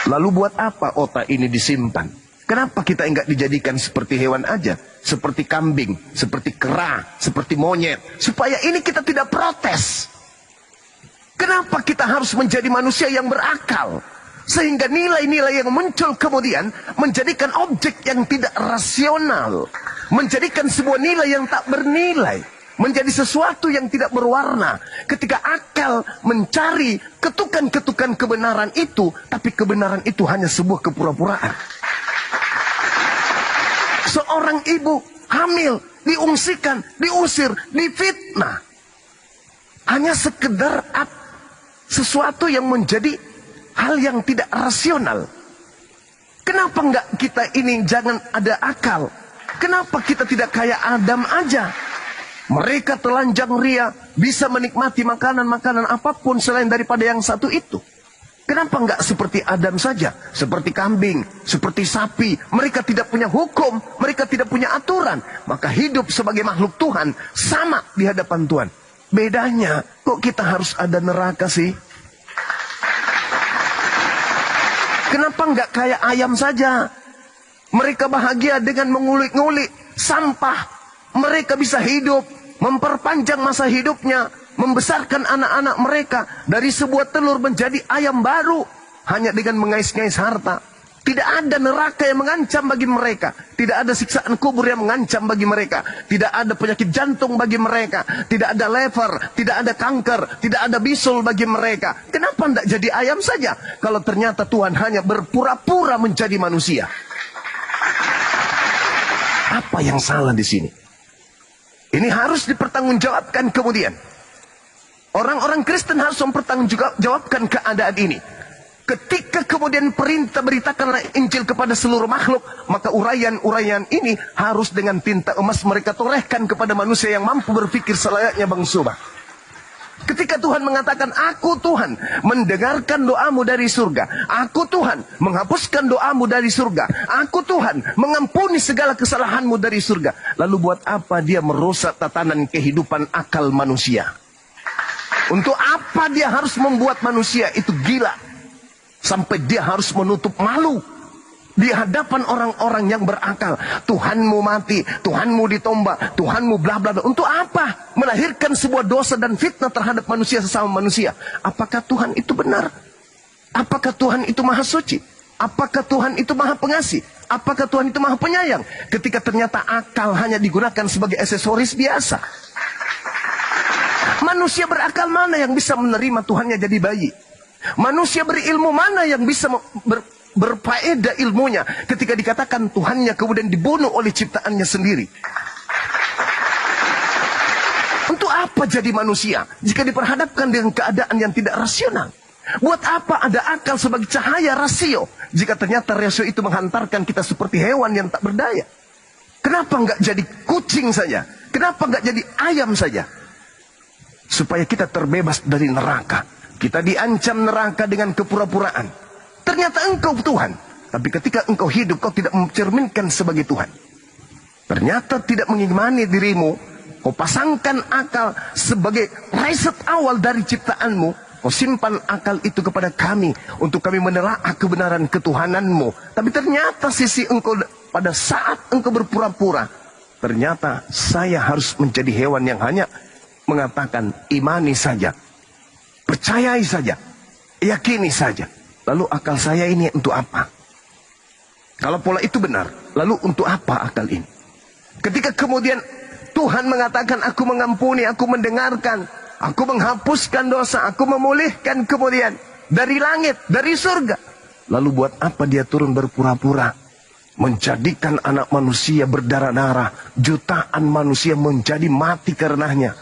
Lalu buat apa otak ini disimpan? Kenapa kita enggak dijadikan seperti hewan aja? Seperti kambing, seperti kera, seperti monyet. Supaya ini kita tidak protes. Kenapa kita harus menjadi manusia yang berakal? Sehingga nilai-nilai yang muncul kemudian menjadikan objek yang tidak rasional. Menjadikan sebuah nilai yang tak bernilai. Menjadi sesuatu yang tidak berwarna. Ketika akal mencari ketukan-ketukan kebenaran itu, tapi kebenaran itu hanya sebuah kepura-puraan. Seorang ibu hamil, diungsikan, diusir, difitnah. Hanya sekedar sesuatu yang menjadi hal yang tidak rasional. Kenapa enggak kita ini jangan ada akal? Kenapa kita tidak kayak Adam aja? Mereka telanjang ria, bisa menikmati makanan-makanan apapun selain daripada yang satu itu. Kenapa enggak seperti Adam saja? Seperti kambing, seperti sapi. Mereka tidak punya hukum, mereka tidak punya aturan. Maka hidup sebagai makhluk Tuhan sama di hadapan Tuhan. Bedanya, kok kita harus ada neraka sih? Kenapa enggak kayak ayam saja? Mereka bahagia dengan mengulik-ngulik sampah. Mereka bisa hidup, memperpanjang masa hidupnya, membesarkan anak-anak mereka dari sebuah telur menjadi ayam baru hanya dengan mengais-ngais harta. Tidak ada neraka yang mengancam bagi mereka. Tidak ada siksaan kubur yang mengancam bagi mereka. Tidak ada penyakit jantung bagi mereka. Tidak ada lever, tidak ada kanker, tidak ada bisul bagi mereka. Kenapa tidak jadi ayam saja? Kalau ternyata Tuhan hanya berpura-pura menjadi manusia. Apa yang salah di sini? Ini harus dipertanggungjawabkan kemudian. Orang-orang Kristen harus mempertanggungjawabkan keadaan ini. Ketika kemudian perintah beritakanlah Injil kepada seluruh makhluk, maka uraian-uraian ini harus dengan tinta emas mereka torehkan kepada manusia yang mampu berpikir selayaknya Bang Subah. Ketika Tuhan mengatakan, aku Tuhan mendengarkan doamu dari surga, aku Tuhan menghapuskan doamu dari surga, aku Tuhan mengampuni segala kesalahanmu dari surga. Lalu buat apa dia merusak tatanan kehidupan akal manusia? Untuk apa dia harus membuat manusia itu gila? Sampai dia harus menutup malu di hadapan orang-orang yang berakal. Tuhanmu mati, Tuhanmu ditombak, Tuhanmu bla bla bla. Untuk apa? Melahirkan sebuah dosa dan fitnah terhadap manusia sesama manusia. Apakah Tuhan itu benar? Apakah Tuhan itu maha suci? Apakah Tuhan itu maha pengasih? Apakah Tuhan itu maha penyayang? Ketika ternyata akal hanya digunakan sebagai aksesoris biasa. Manusia berakal mana yang bisa menerima Tuhannya jadi bayi? Manusia berilmu mana yang bisa berfaedah ilmunya ketika dikatakan Tuhannya kemudian dibunuh oleh ciptaannya sendiri? Untuk apa jadi manusia jika diperhadapkan dengan keadaan yang tidak rasional? Buat apa ada akal sebagai cahaya rasio jika ternyata rasio itu menghantarkan kita seperti hewan yang tak berdaya? Kenapa nggak jadi kucing saja? Kenapa nggak jadi ayam saja? Supaya kita terbebas dari neraka. Kita diancam neraka dengan kepura-puraan. Ternyata engkau Tuhan. Tapi ketika engkau hidup, kau tidak mencerminkan sebagai Tuhan. Ternyata tidak mengimani dirimu. Kau pasangkan akal sebagai riset awal dari ciptaanmu. Kau simpan akal itu kepada kami untuk kami menelaah kebenaran ketuhananmu. Tapi ternyata sisi engkau pada saat engkau berpura-pura, ternyata saya harus menjadi hewan yang hanya mengatakan imani saja, percayai saja, yakini saja. Lalu akal saya ini untuk apa? Kalau pola itu benar, lalu untuk apa akal ini? Ketika kemudian Tuhan mengatakan aku mengampuni, aku mendengarkan, aku menghapuskan dosa, aku memulihkan kemudian dari langit, dari surga. Lalu buat apa dia turun berpura-pura? Menjadikan anak manusia berdarah-darah, jutaan manusia menjadi mati karenanya.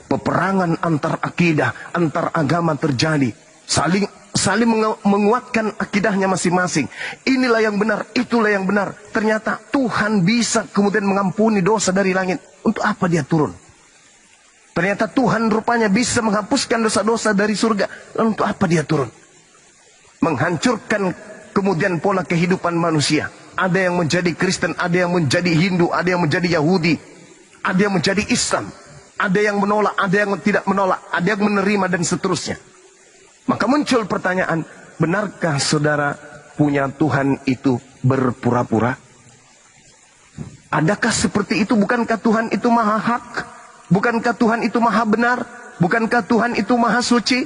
Peperangan antar akidah, antar agama terjadi. Saling menguatkan akidahnya masing-masing. Inilah yang benar, itulah yang benar. Ternyata Tuhan bisa kemudian mengampuni dosa dari langit. Untuk apa dia turun? Ternyata Tuhan rupanya bisa menghapuskan dosa-dosa dari surga. Lalu untuk apa dia turun? Menghancurkan kemudian pola kehidupan manusia. Ada yang menjadi Kristen, ada yang menjadi Hindu, ada yang menjadi Yahudi, ada yang menjadi Islam. Ada yang menolak, ada yang tidak menolak, ada yang menerima dan seterusnya. Maka muncul pertanyaan, benarkah saudara punya Tuhan itu berpura-pura? Adakah seperti itu? Bukankah Tuhan itu maha hak? Bukankah Tuhan itu maha benar? Bukankah Tuhan itu maha suci?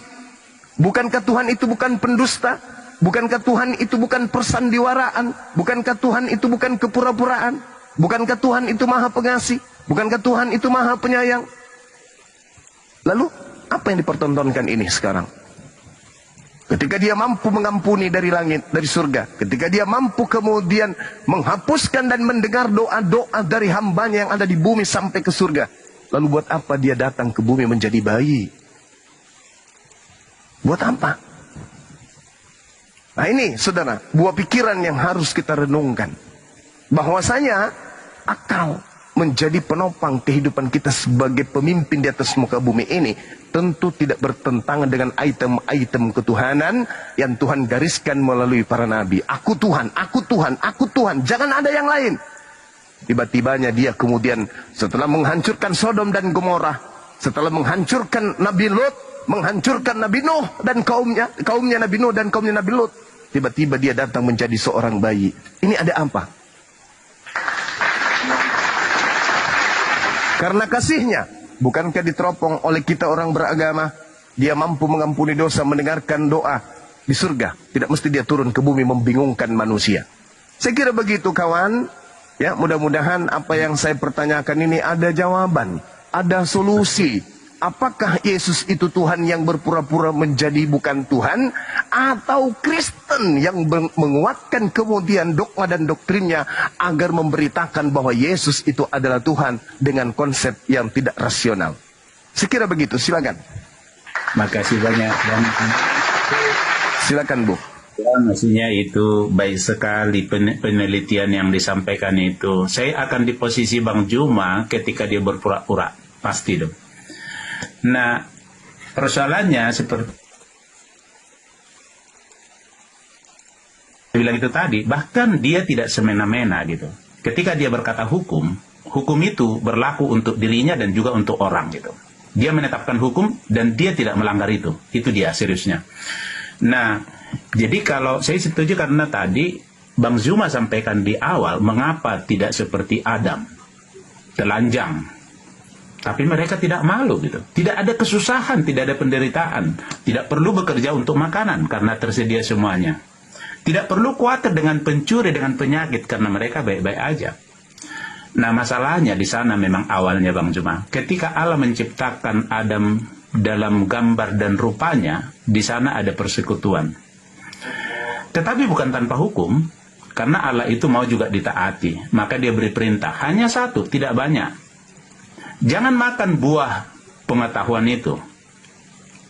Bukankah Tuhan itu bukan pendusta? Bukankah Tuhan itu bukan persandiwaraan? Bukankah Tuhan itu bukan kepura-puraan? Bukankah Tuhan itu maha pengasih? Bukankah Tuhan itu maha penyayang? Lalu apa yang dipertontonkan ini sekarang? Ketika dia mampu mengampuni dari langit, dari surga. Ketika dia mampu kemudian menghapuskan dan mendengar doa-doa dari hambanya yang ada di bumi sampai ke surga. Lalu buat apa dia datang ke bumi menjadi bayi? Buat apa? Nah ini saudara, buah pikiran yang harus kita renungkan. Bahwasanya akal menjadi penopang kehidupan kita sebagai pemimpin di atas muka bumi ini tentu tidak bertentangan dengan item-item ketuhanan yang Tuhan gariskan melalui para nabi. Aku Tuhan, aku Tuhan, aku Tuhan, jangan ada yang lain. Tiba-tibanya dia kemudian setelah menghancurkan Sodom dan Gomorrah, setelah menghancurkan Nabi Lut, menghancurkan Nabi Nuh dan kaumnya Nabi Nuh dan kaumnya Nabi Lut, tiba-tiba dia datang menjadi seorang bayi. Ini ada apa? Karena kasihnya, bukankah diteropong oleh kita orang beragama, dia mampu mengampuni dosa, mendengarkan doa di surga. Tidak mesti dia turun ke bumi membingungkan manusia. Saya kira begitu kawan. Ya, mudah-mudahan apa yang saya pertanyakan ini ada jawaban, ada solusi. Apakah Yesus itu Tuhan yang berpura-pura menjadi bukan Tuhan, atau Kristen yang menguatkan kemudian dogma dan doktrinnya agar memberitakan bahwa Yesus itu adalah Tuhan dengan konsep yang tidak rasional? Sekira begitu, silakan. Makasih banyak. Silakan Bu. Ya, maksudnya itu baik sekali penelitian yang disampaikan itu. Saya akan di posisi Bang Juma ketika dia berpura-pura, pasti dong. Nah, persoalannya seperti bilang itu tadi, bahkan dia tidak semena-mena gitu. Ketika dia berkata hukum itu berlaku untuk dirinya dan juga untuk orang gitu. Dia menetapkan hukum dan dia tidak melanggar itu. Itu dia seriusnya. Nah, jadi kalau saya setuju karena tadi Bang Zuma sampaikan di awal, mengapa tidak seperti Adam, telanjang. Tapi mereka tidak malu gitu. Tidak ada kesusahan, tidak ada penderitaan. Tidak perlu bekerja untuk makanan karena tersedia semuanya. Tidak perlu khawatir dengan pencuri, dengan penyakit karena mereka baik-baik aja. Nah, masalahnya di sana memang awalnya Bang Juma. Ketika Allah menciptakan Adam dalam gambar dan rupanya, di sana ada persekutuan. Tetapi bukan tanpa hukum, karena Allah itu mau juga ditaati. Maka dia beri perintah, hanya satu, tidak banyak. Jangan makan buah pengetahuan itu.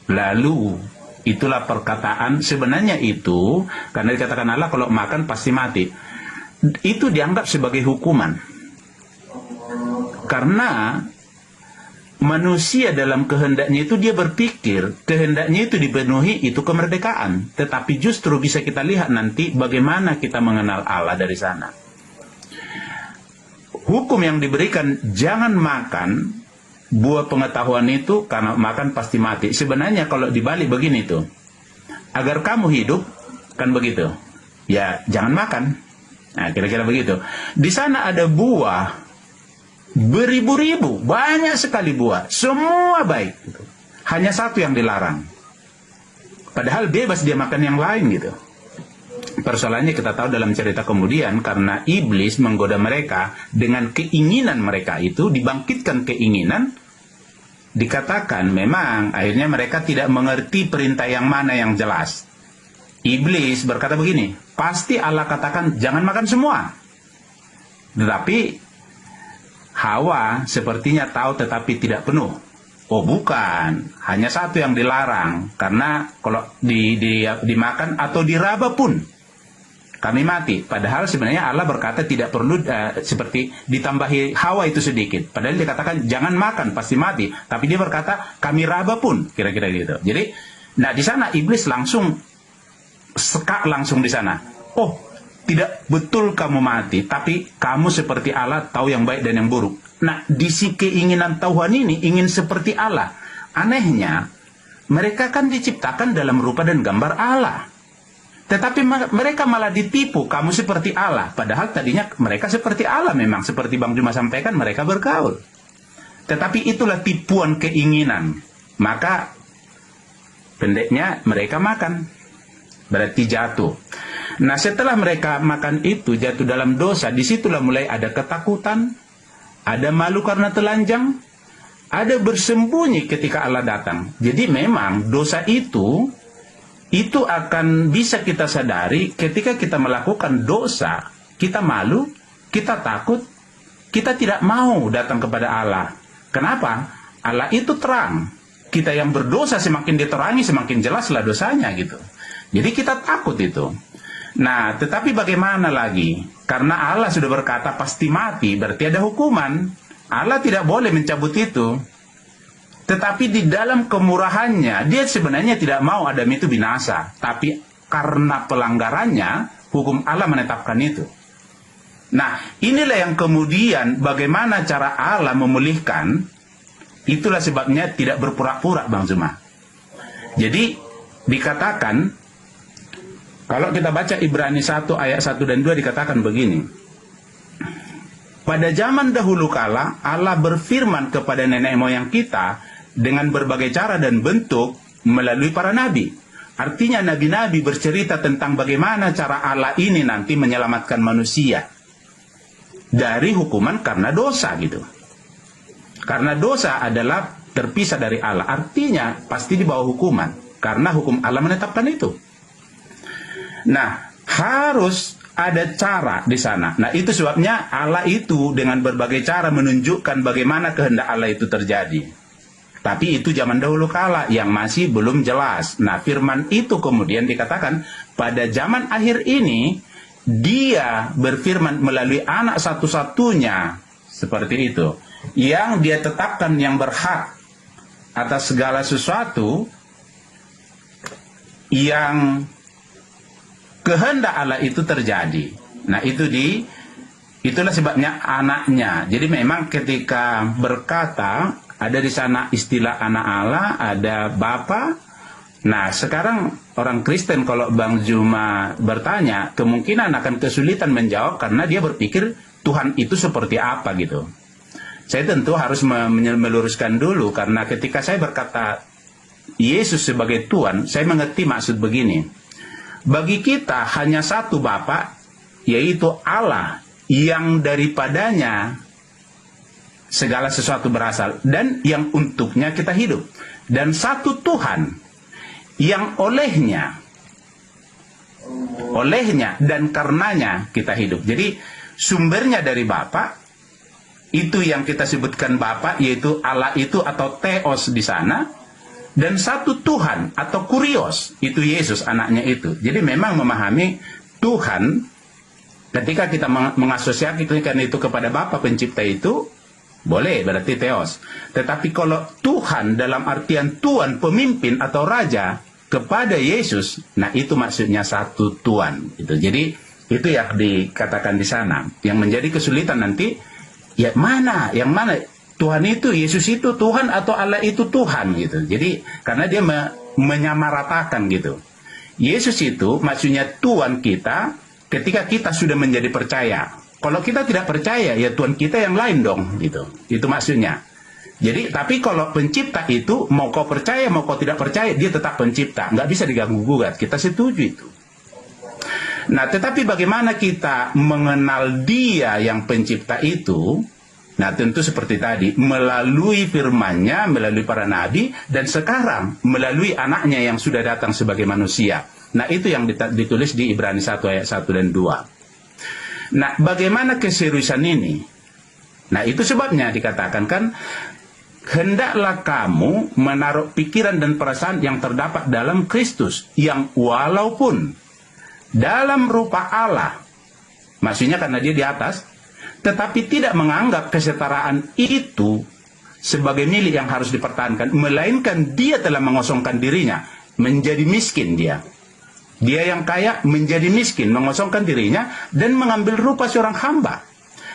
Lalu, itulah perkataan, sebenarnya itu, karena dikatakan Allah kalau makan pasti mati. Itu dianggap sebagai hukuman. Karena manusia dalam kehendaknya itu dia berpikir, kehendaknya itu dipenuhi, itu kemerdekaan. Tetapi justru bisa kita lihat nanti bagaimana kita mengenal Allah dari sana. Hukum yang diberikan, jangan makan buah pengetahuan itu karena makan pasti mati. Sebenarnya kalau dibalik begini tuh, agar kamu hidup, kan begitu. Ya, jangan makan. Nah, kira-kira begitu. Di sana ada buah beribu-ribu, banyak sekali buah, semua baik. Hanya satu yang dilarang. Padahal bebas dia makan yang lain gitu. Persoalannya kita tahu dalam cerita kemudian, karena iblis menggoda mereka dengan keinginan mereka itu, dibangkitkan keinginan, dikatakan memang akhirnya mereka tidak mengerti perintah yang mana yang jelas. Iblis berkata begini, pasti Allah katakan jangan makan semua. Tetapi Hawa sepertinya tahu tetapi tidak penuh. Oh bukan, hanya satu yang dilarang, karena kalau dimakan atau diraba pun kami mati. Padahal sebenarnya Allah berkata tidak perlu seperti ditambahi Hawa itu sedikit. Padahal dikatakan jangan makan pasti mati. Tapi dia berkata kami raba pun, kira-kira gitu. Jadi, nah di sana iblis langsung sekak langsung di sana. Oh, tidak betul kamu mati, tapi kamu seperti Allah, tahu yang baik dan yang buruk. Nah, di si keinginan Tuhan ini ingin seperti Allah. Anehnya, mereka kan diciptakan dalam rupa dan gambar Allah. Tetapi mereka malah ditipu, kamu seperti Allah. Padahal tadinya mereka seperti Allah memang. Seperti Bang Juma sampaikan, mereka bergaul. Tetapi itulah tipuan keinginan. Maka, pendeknya mereka makan. Berarti jatuh. Nah, setelah mereka makan itu, jatuh dalam dosa, disitulah mulai ada ketakutan, ada malu karena telanjang, ada bersembunyi ketika Allah datang. Jadi memang dosa itu akan bisa kita sadari ketika kita melakukan dosa, kita malu, kita takut, kita tidak mau datang kepada Allah. Kenapa? Allah itu terang. Kita yang berdosa semakin diterangi, semakin jelaslah dosanya gitu. Jadi kita takut itu. Nah, tetapi bagaimana lagi? Karena Allah sudah berkata pasti mati, berarti ada hukuman. Allah tidak boleh mencabut itu. Tetapi di dalam kemurahannya, dia sebenarnya tidak mau Adam itu binasa. Tapi karena pelanggarannya, hukum Allah menetapkan itu. Nah, inilah yang kemudian bagaimana cara Allah memulihkan. Itulah sebabnya tidak berpura-pura, Bang Zuma. Jadi, dikatakan, kalau kita baca Ibrani 1 ayat 1 dan 2 dikatakan begini. Pada zaman dahulu kala, Allah berfirman kepada nenek moyang kita dengan berbagai cara dan bentuk melalui para nabi. Artinya nabi-nabi bercerita tentang bagaimana cara Allah ini nanti menyelamatkan manusia dari hukuman karena dosa gitu. Karena dosa adalah terpisah dari Allah. Artinya pasti di bawah hukuman. Karena hukum Allah menetapkan itu. Nah, harus ada cara di sana. Nah, itu sebabnya Allah itu dengan berbagai cara menunjukkan bagaimana kehendak Allah itu terjadi. Tapi itu zaman dahulu kala yang masih belum jelas. Nah, firman itu kemudian dikatakan pada zaman akhir ini dia berfirman melalui anak satu-satunya seperti itu. Yang dia tetapkan yang berhak atas segala sesuatu yang kehendak Allah itu terjadi. Nah, itulah sebabnya anaknya. Jadi memang ketika berkata ada di sana istilah anak Allah, ada Bapa. Nah, sekarang orang Kristen kalau Bang Juma bertanya, kemungkinan akan kesulitan menjawab karena dia berpikir Tuhan itu seperti apa gitu. saya tentu harus meluruskan dulu, karena ketika saya berkata Yesus sebagai Tuhan, saya mengerti maksud begini. Bagi kita hanya satu Bapa, yaitu Allah, yang daripadanya segala sesuatu berasal, dan yang untuknya kita hidup. Dan satu Tuhan, yang olehnya dan karenanya kita hidup. Jadi sumbernya dari Bapa, itu yang kita sebutkan Bapa, yaitu Allah itu atau Theos di sana, dan satu Tuhan atau Kurios, itu Yesus anaknya itu. Jadi memang memahami Tuhan, ketika kita mengasosiasikan itu kepada Bapa pencipta itu, boleh, berarti Theos. Tetapi kalau Tuhan dalam artian Tuhan, pemimpin atau raja kepada Yesus, nah itu maksudnya satu Tuhan. Jadi itu yang dikatakan di sana. Yang menjadi kesulitan nanti, yang mana Tuhan itu, Yesus itu Tuhan atau Allah itu Tuhan gitu. Jadi karena dia menyamaratakan gitu. Yesus itu maksudnya Tuhan kita ketika kita sudah menjadi percaya. Kalau kita tidak percaya, ya Tuhan kita yang lain dong, gitu. Itu maksudnya. Jadi, tapi kalau pencipta itu, mau kau percaya, mau kau tidak percaya, dia tetap pencipta. Nggak bisa diganggu-gugat. Kita setuju itu. Nah, tetapi bagaimana kita mengenal dia yang pencipta itu? Nah, tentu seperti tadi, melalui firman-Nya, melalui para nabi, dan sekarang melalui anaknya yang sudah datang sebagai manusia. Nah, itu yang ditulis di Ibrani 1 ayat 1 dan 2. Nah, bagaimana keseriusan ini? Nah, itu sebabnya dikatakan kan, hendaklah kamu menaruh pikiran dan perasaan yang terdapat dalam Kristus, yang walaupun dalam rupa Allah, maksudnya karena dia di atas, tetapi tidak menganggap kesetaraan itu sebagai milik yang harus dipertahankan, melainkan dia telah mengosongkan dirinya, menjadi miskin dia. Dia yang kaya menjadi miskin, mengosongkan dirinya, dan mengambil rupa seorang hamba.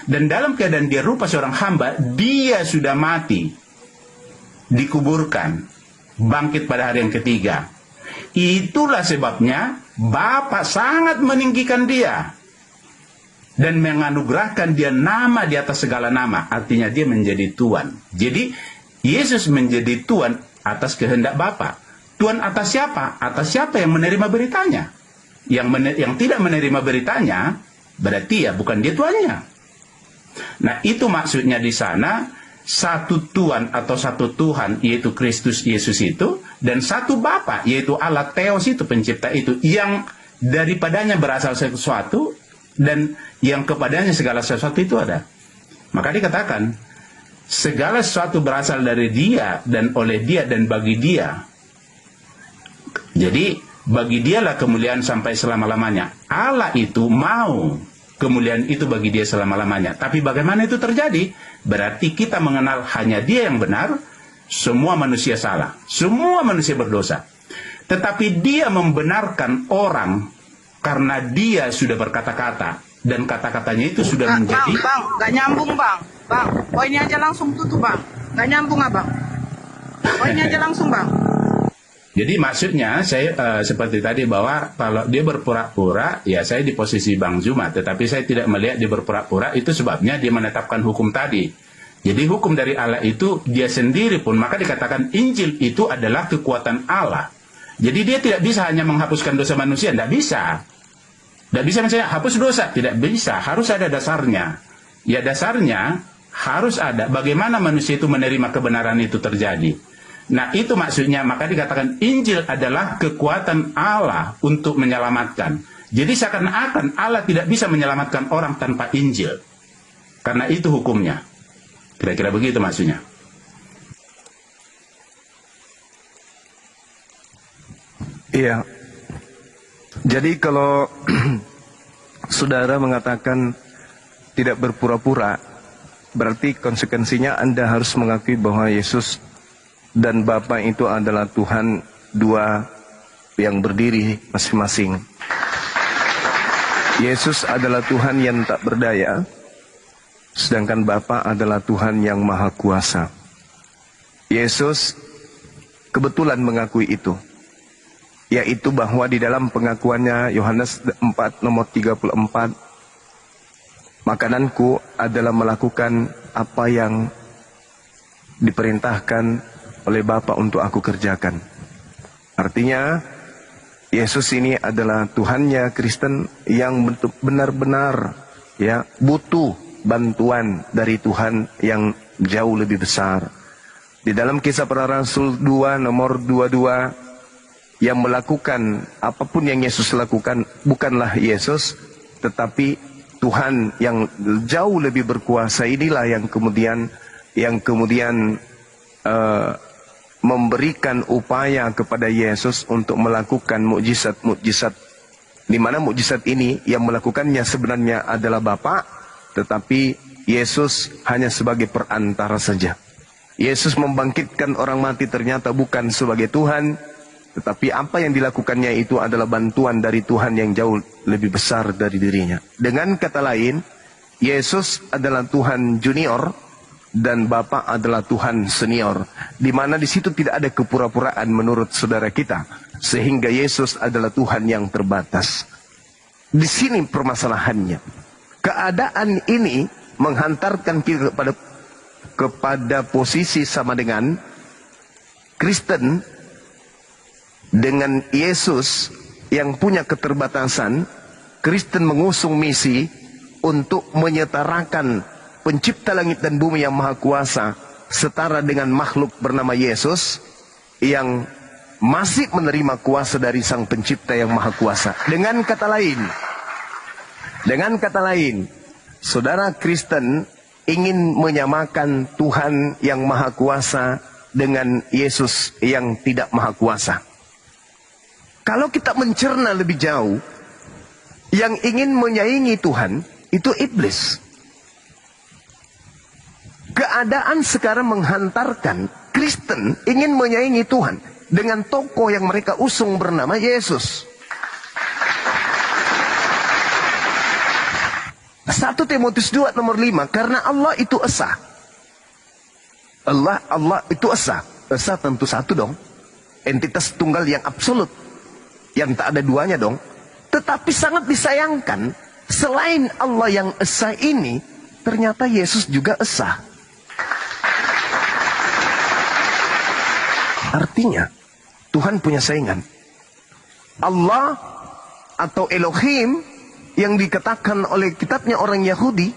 Dan dalam keadaan dia rupa seorang hamba, dia sudah mati, dikuburkan, bangkit pada hari yang ketiga. Itulah sebabnya Bapa sangat meninggikan dia, dan menganugerahkan dia nama di atas segala nama. Artinya dia menjadi Tuhan. Jadi Yesus menjadi Tuhan atas kehendak Bapa. Tuhan atas siapa? Atas siapa yang menerima beritanya? Yang tidak menerima beritanya, berarti ya bukan dia Tuannya. Nah, itu maksudnya di sana, satu Tuhan atau satu Tuhan, yaitu Kristus Yesus itu, dan satu Bapa, yaitu Allah Theos itu, pencipta itu, yang daripadanya berasal sesuatu, dan yang kepadanya segala sesuatu itu ada. Maka dikatakan, segala sesuatu berasal dari dia, dan oleh dia, dan bagi dia. Jadi bagi dialah kemuliaan sampai selama-lamanya. Allah itu mau kemuliaan itu bagi dia selama-lamanya. Tapi bagaimana itu terjadi? Berarti kita mengenal hanya dia yang benar, semua manusia salah, semua manusia berdosa. Tetapi dia membenarkan orang karena dia sudah berkata-kata, dan kata-katanya itu sudah menjadi... Bang, nggak nyambung bang. Poinnya aja langsung tutup bang. Nggak nyambung abang. Poinnya aja langsung bang. Jadi maksudnya saya seperti tadi bahwa kalau dia berpura-pura, ya saya di posisi Bang Juma, tetapi saya tidak melihat dia berpura-pura, itu sebabnya dia menetapkan hukum tadi. Jadi hukum dari Allah itu dia sendiri pun, maka dikatakan Injil itu adalah kekuatan Allah. Jadi dia tidak bisa hanya menghapuskan dosa manusia, tidak bisa. Tidak bisa misalnya hapus dosa, tidak bisa, harus ada dasarnya. Ya dasarnya harus ada, bagaimana manusia itu menerima kebenaran itu terjadi. Nah itu maksudnya, maka dikatakan Injil adalah kekuatan Allah untuk menyelamatkan. Jadi seakan-akan Allah tidak bisa menyelamatkan orang tanpa Injil. Karena itu hukumnya. Kira-kira begitu maksudnya. Iya. Jadi kalau saudara mengatakan tidak berpura-pura, berarti konsekuensinya Anda harus mengakui bahwa Yesus dan Bapa itu adalah Tuhan dua yang berdiri masing-masing. Yesus adalah Tuhan yang tak berdaya, sedangkan Bapa adalah Tuhan yang maha kuasa. Yesus kebetulan mengakui itu, yaitu bahwa di dalam pengakuannya Yohanes 4 nomor 34, makananku adalah melakukan apa yang diperintahkan oleh Bapa untuk aku kerjakan. Artinya Yesus ini adalah Tuhannya Kristen yang benar-benar ya butuh bantuan dari Tuhan yang jauh lebih besar. Di dalam Kisah Para Rasul 2 nomor 22, yang melakukan apapun yang Yesus lakukan bukanlah Yesus, tetapi Tuhan yang jauh lebih berkuasa inilah yang kemudian memberikan upaya kepada Yesus untuk melakukan mukjizat-mukjizat, di mana mukjizat ini yang melakukannya sebenarnya adalah Bapa, tetapi Yesus hanya sebagai perantara saja. Yesus membangkitkan orang mati ternyata bukan sebagai Tuhan, tetapi apa yang dilakukannya itu adalah bantuan dari Tuhan yang jauh lebih besar dari dirinya. Dengan kata lain, Yesus adalah Tuhan junior dan Bapa adalah Tuhan senior, di mana di situ tidak ada kepura-puraan menurut saudara kita, sehingga Yesus adalah Tuhan yang terbatas. Di sini permasalahannya. Keadaan ini menghantarkan kita kepada posisi sama dengan Kristen dengan Yesus yang punya keterbatasan. Kristen mengusung misi untuk menyetarakan pencipta langit dan bumi yang maha kuasa setara dengan makhluk bernama Yesus yang masih menerima kuasa dari sang pencipta yang maha kuasa. Dengan kata lain, saudara Kristen ingin menyamakan Tuhan yang maha kuasa dengan Yesus yang tidak maha kuasa. Kalau kita mencerna lebih jauh, yang ingin menyaingi Tuhan itu iblis. Keadaan sekarang menghantarkan Kristen ingin menyaingi Tuhan dengan tokoh yang mereka usung bernama Yesus. 1 Timotius 2 nomor 5, karena Allah itu esa. Allah itu esa. Esa tentu satu dong. Entitas tunggal yang absolut. Yang tak ada duanya dong. Tetapi sangat disayangkan, selain Allah yang esa ini, ternyata Yesus juga esa. Artinya, Tuhan punya saingan. Allah atau Elohim yang dikatakan oleh kitabnya orang Yahudi,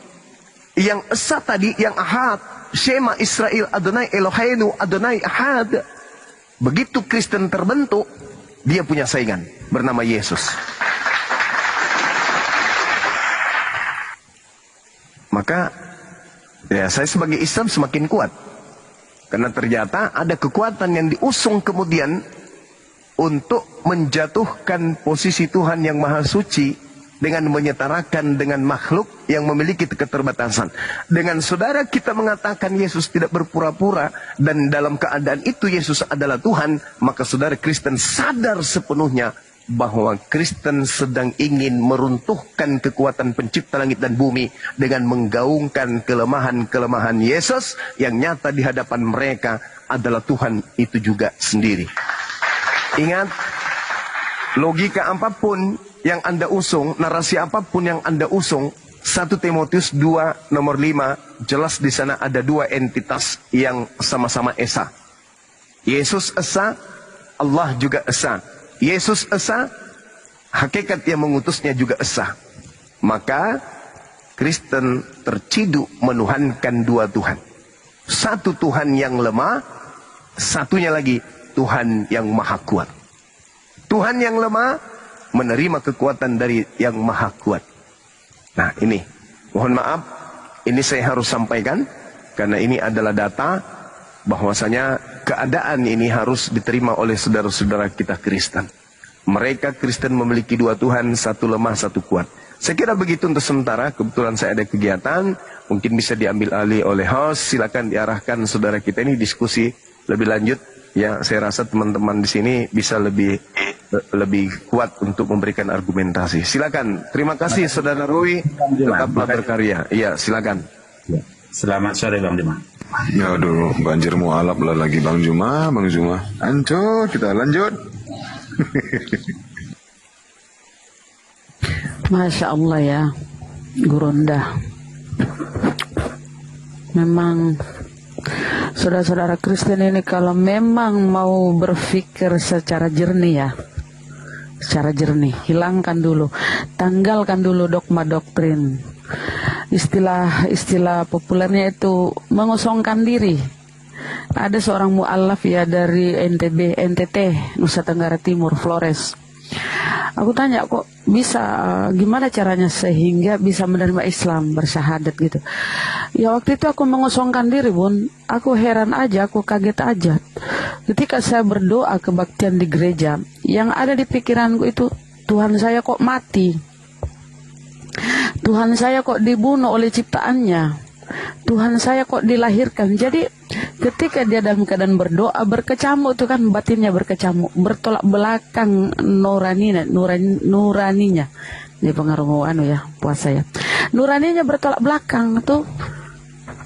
yang esa tadi, yang ahad, Shema Israel Adonai Eloheinu Adonai Ahad. Begitu Kristen terbentuk, dia punya saingan bernama Yesus. Maka ya saya sebagai Islam semakin kuat, karena ternyata ada kekuatan yang diusung kemudian untuk menjatuhkan posisi Tuhan yang maha suci dengan menyetarakan dengan makhluk yang memiliki keterbatasan. Dengan saudara kita mengatakan Yesus tidak berpura-pura dan dalam keadaan itu Yesus adalah Tuhan, maka saudara Kristen sadar sepenuhnya bahwa Kristen sedang ingin meruntuhkan kekuatan pencipta langit dan bumi dengan menggaungkan kelemahan-kelemahan Yesus yang nyata di hadapan mereka adalah Tuhan itu juga sendiri. Ingat, logika apapun yang Anda usung, narasi apapun yang Anda usung, 1 Timotius 2 nomor 5 jelas di sana ada dua entitas yang sama-sama esa. Yesus esa, Allah juga esa. Yesus esa, hakikat yang mengutusnya juga esa. Maka Kristen terciduk menuhankan dua Tuhan. Satu Tuhan yang lemah, satunya lagi Tuhan yang maha kuat. Tuhan yang lemah menerima kekuatan dari yang maha kuat. Nah ini, mohon maaf, ini saya harus sampaikan karena ini adalah data bahwasanya keadaan ini harus diterima oleh saudara-saudara kita Kristen. Mereka Kristen memiliki dua Tuhan, satu lemah, satu kuat. Saya kira begitu untuk sementara. Kebetulan saya ada kegiatan, mungkin bisa diambil alih oleh host. Silakan diarahkan saudara kita ini diskusi lebih lanjut. Ya, saya rasa teman-teman di sini bisa lebih kuat untuk memberikan argumentasi. Silakan. Terima kasih saudara Rui. Tetaplah berkarya. Iya, silakan. Selamat sore Bang Juma. Ya aduh, banjir mualaf lah lagi Bang Juma. Lanjut, kita lanjut. Masya Allah ya, Gurunda. Memang saudara-saudara Kristen ini kalau memang mau berpikir secara jernih ya, secara jernih, hilangkan dulu, tanggalkan dulu dogma doktrin. Istilah populernya itu mengosongkan diri. Ada seorang mu'alaf ya dari NTT, Nusa Tenggara Timur, Flores. Aku tanya, kok bisa, gimana caranya sehingga bisa menerima Islam, bersyahadat gitu. Ya waktu itu aku mengosongkan diri, Bun. Aku heran aja, aku kaget aja. Ketika saya berdoa kebaktian di gereja, yang ada di pikiranku itu, Tuhan saya kok mati. Tuhan saya kok dibunuh oleh ciptaannya. Tuhan saya kok dilahirkan. Jadi ketika dia dalam keadaan berdoa, berkecamuk itu kan batinnya berkecamuk, bertolak belakang nuraninya. Ini pengaruh ya puasa ya. Nuraninya bertolak belakang tuh.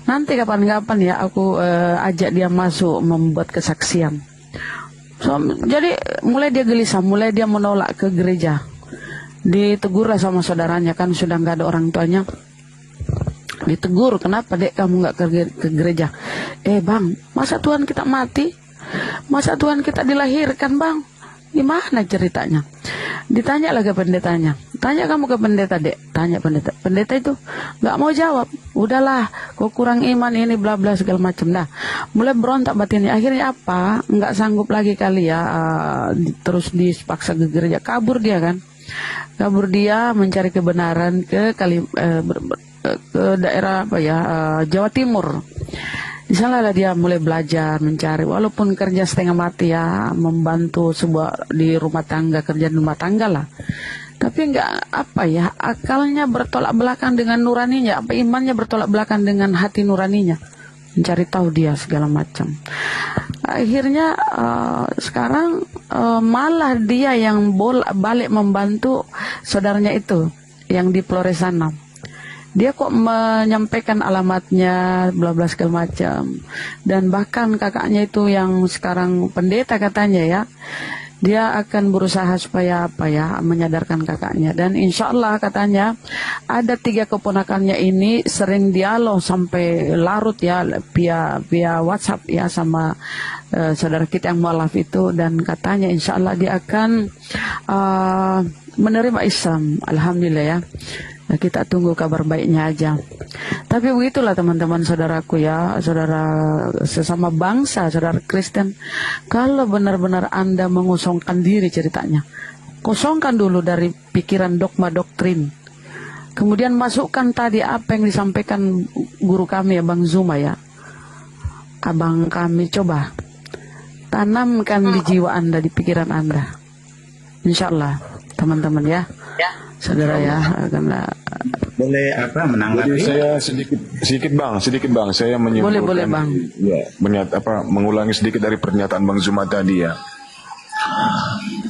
Nanti kapan-kapan ya aku ajak dia masuk membuat kesaksian. Jadi mulai dia gelisah, mulai dia menolak ke gereja. Ditegurlah sama saudaranya, kan sudah nggak ada orang tuanya. Ditegur, kenapa dek kamu nggak ke gereja? Bang, masa Tuhan kita mati? Masa Tuhan kita dilahirkan, bang? Gimana ceritanya? Ditanya lagi pendetanya. Tanya kamu ke pendeta, dek. Tanya pendeta. Pendeta itu nggak mau jawab. Udahlah, kau kurang iman ini bla bla segala macam. Nah, mulai berontak batinnya. Akhirnya apa? Nggak sanggup lagi kali ya. Terus dipaksa ke gereja. Kabur dia kan? Kabur dia mencari kebenaran ke daerah Jawa Timur. Di sana lah dia mulai belajar mencari, walaupun kerja setengah mati ya, membantu sebuah di rumah tangga, kerja di rumah tangga lah. Tapi enggak akalnya bertolak belakang dengan nuraninya, imannya bertolak belakang dengan hati nuraninya. Mencari tahu dia segala macam. Akhirnya sekarang malah dia yang balik membantu saudaranya itu yang di Flores sana. Dia kok menyampaikan alamatnya, bla bla segala macam. Dan bahkan kakaknya itu yang sekarang pendeta katanya ya, dia akan berusaha supaya menyadarkan kakaknya. Dan insya Allah katanya ada 3 keponakannya ini sering dialog sampai larut ya via WhatsApp ya sama saudara kita yang mualaf itu. Dan katanya insya Allah dia akan menerima Islam. Alhamdulillah ya. Nah, kita tunggu kabar baiknya aja. Tapi begitulah teman-teman saudaraku ya, saudara sesama bangsa, saudara Kristen. Kalau benar-benar Anda mengosongkan diri ceritanya, kosongkan dulu dari pikiran dogma doktrin. Kemudian masukkan tadi apa yang disampaikan guru kami ya, Bang Zuma ya. Abang kami coba tanamkan di jiwa Anda, di pikiran Anda. Insya Allah teman-teman ya. Saudara ya, karena boleh menanggapi? Jadi saya sedikit bang, saya menyimpulkan. Boleh bang. Ya, mengulangi sedikit dari pernyataan Bang Zuma tadi ya.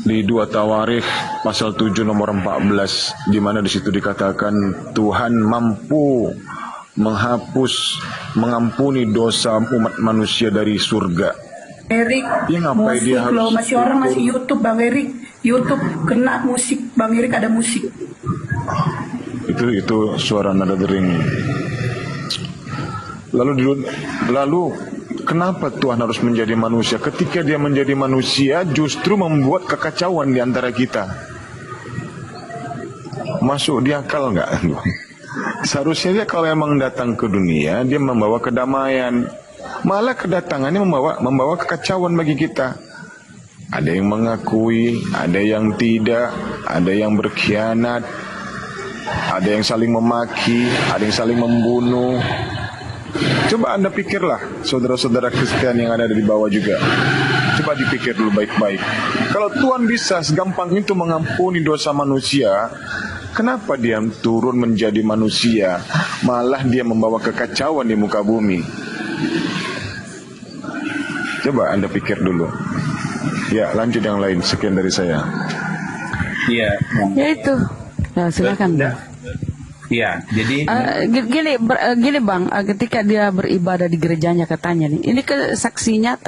Di 2 Tawarikh pasal 7 nomor 14, di mana di situ dikatakan Tuhan mampu mengampuni dosa umat manusia dari surga. Erik, musik loh, masih orang masih YouTube Bang Erik, YouTube kena musik Bang Erik, ada musik. Itu suara nada dering. Lalu kenapa Tuhan harus menjadi manusia? Ketika dia menjadi manusia justru membuat kekacauan di antara kita. Masuk di akal nggak? Seharusnya dia kalau emang datang ke dunia, dia membawa kedamaian. Malah kedatangannya membawa kekacauan bagi kita. Ada yang mengakui, ada yang tidak, ada yang berkhianat, ada yang saling memaki, ada yang saling membunuh. Coba Anda pikirlah, saudara-saudara Kristen yang ada di bawah juga. Coba dipikir dulu baik-baik. Kalau Tuhan bisa segampang itu mengampuni dosa manusia, kenapa dia turun menjadi manusia? Malah dia membawa kekacauan di muka bumi. Coba Anda pikir dulu. Ya, lanjut yang lain. Sekian dari saya. Iya. Ya itu. Nah, silakan. Iya, jadi gini Bang, ketika dia beribadah di gerejanya katanya nih, ini saksi nyata.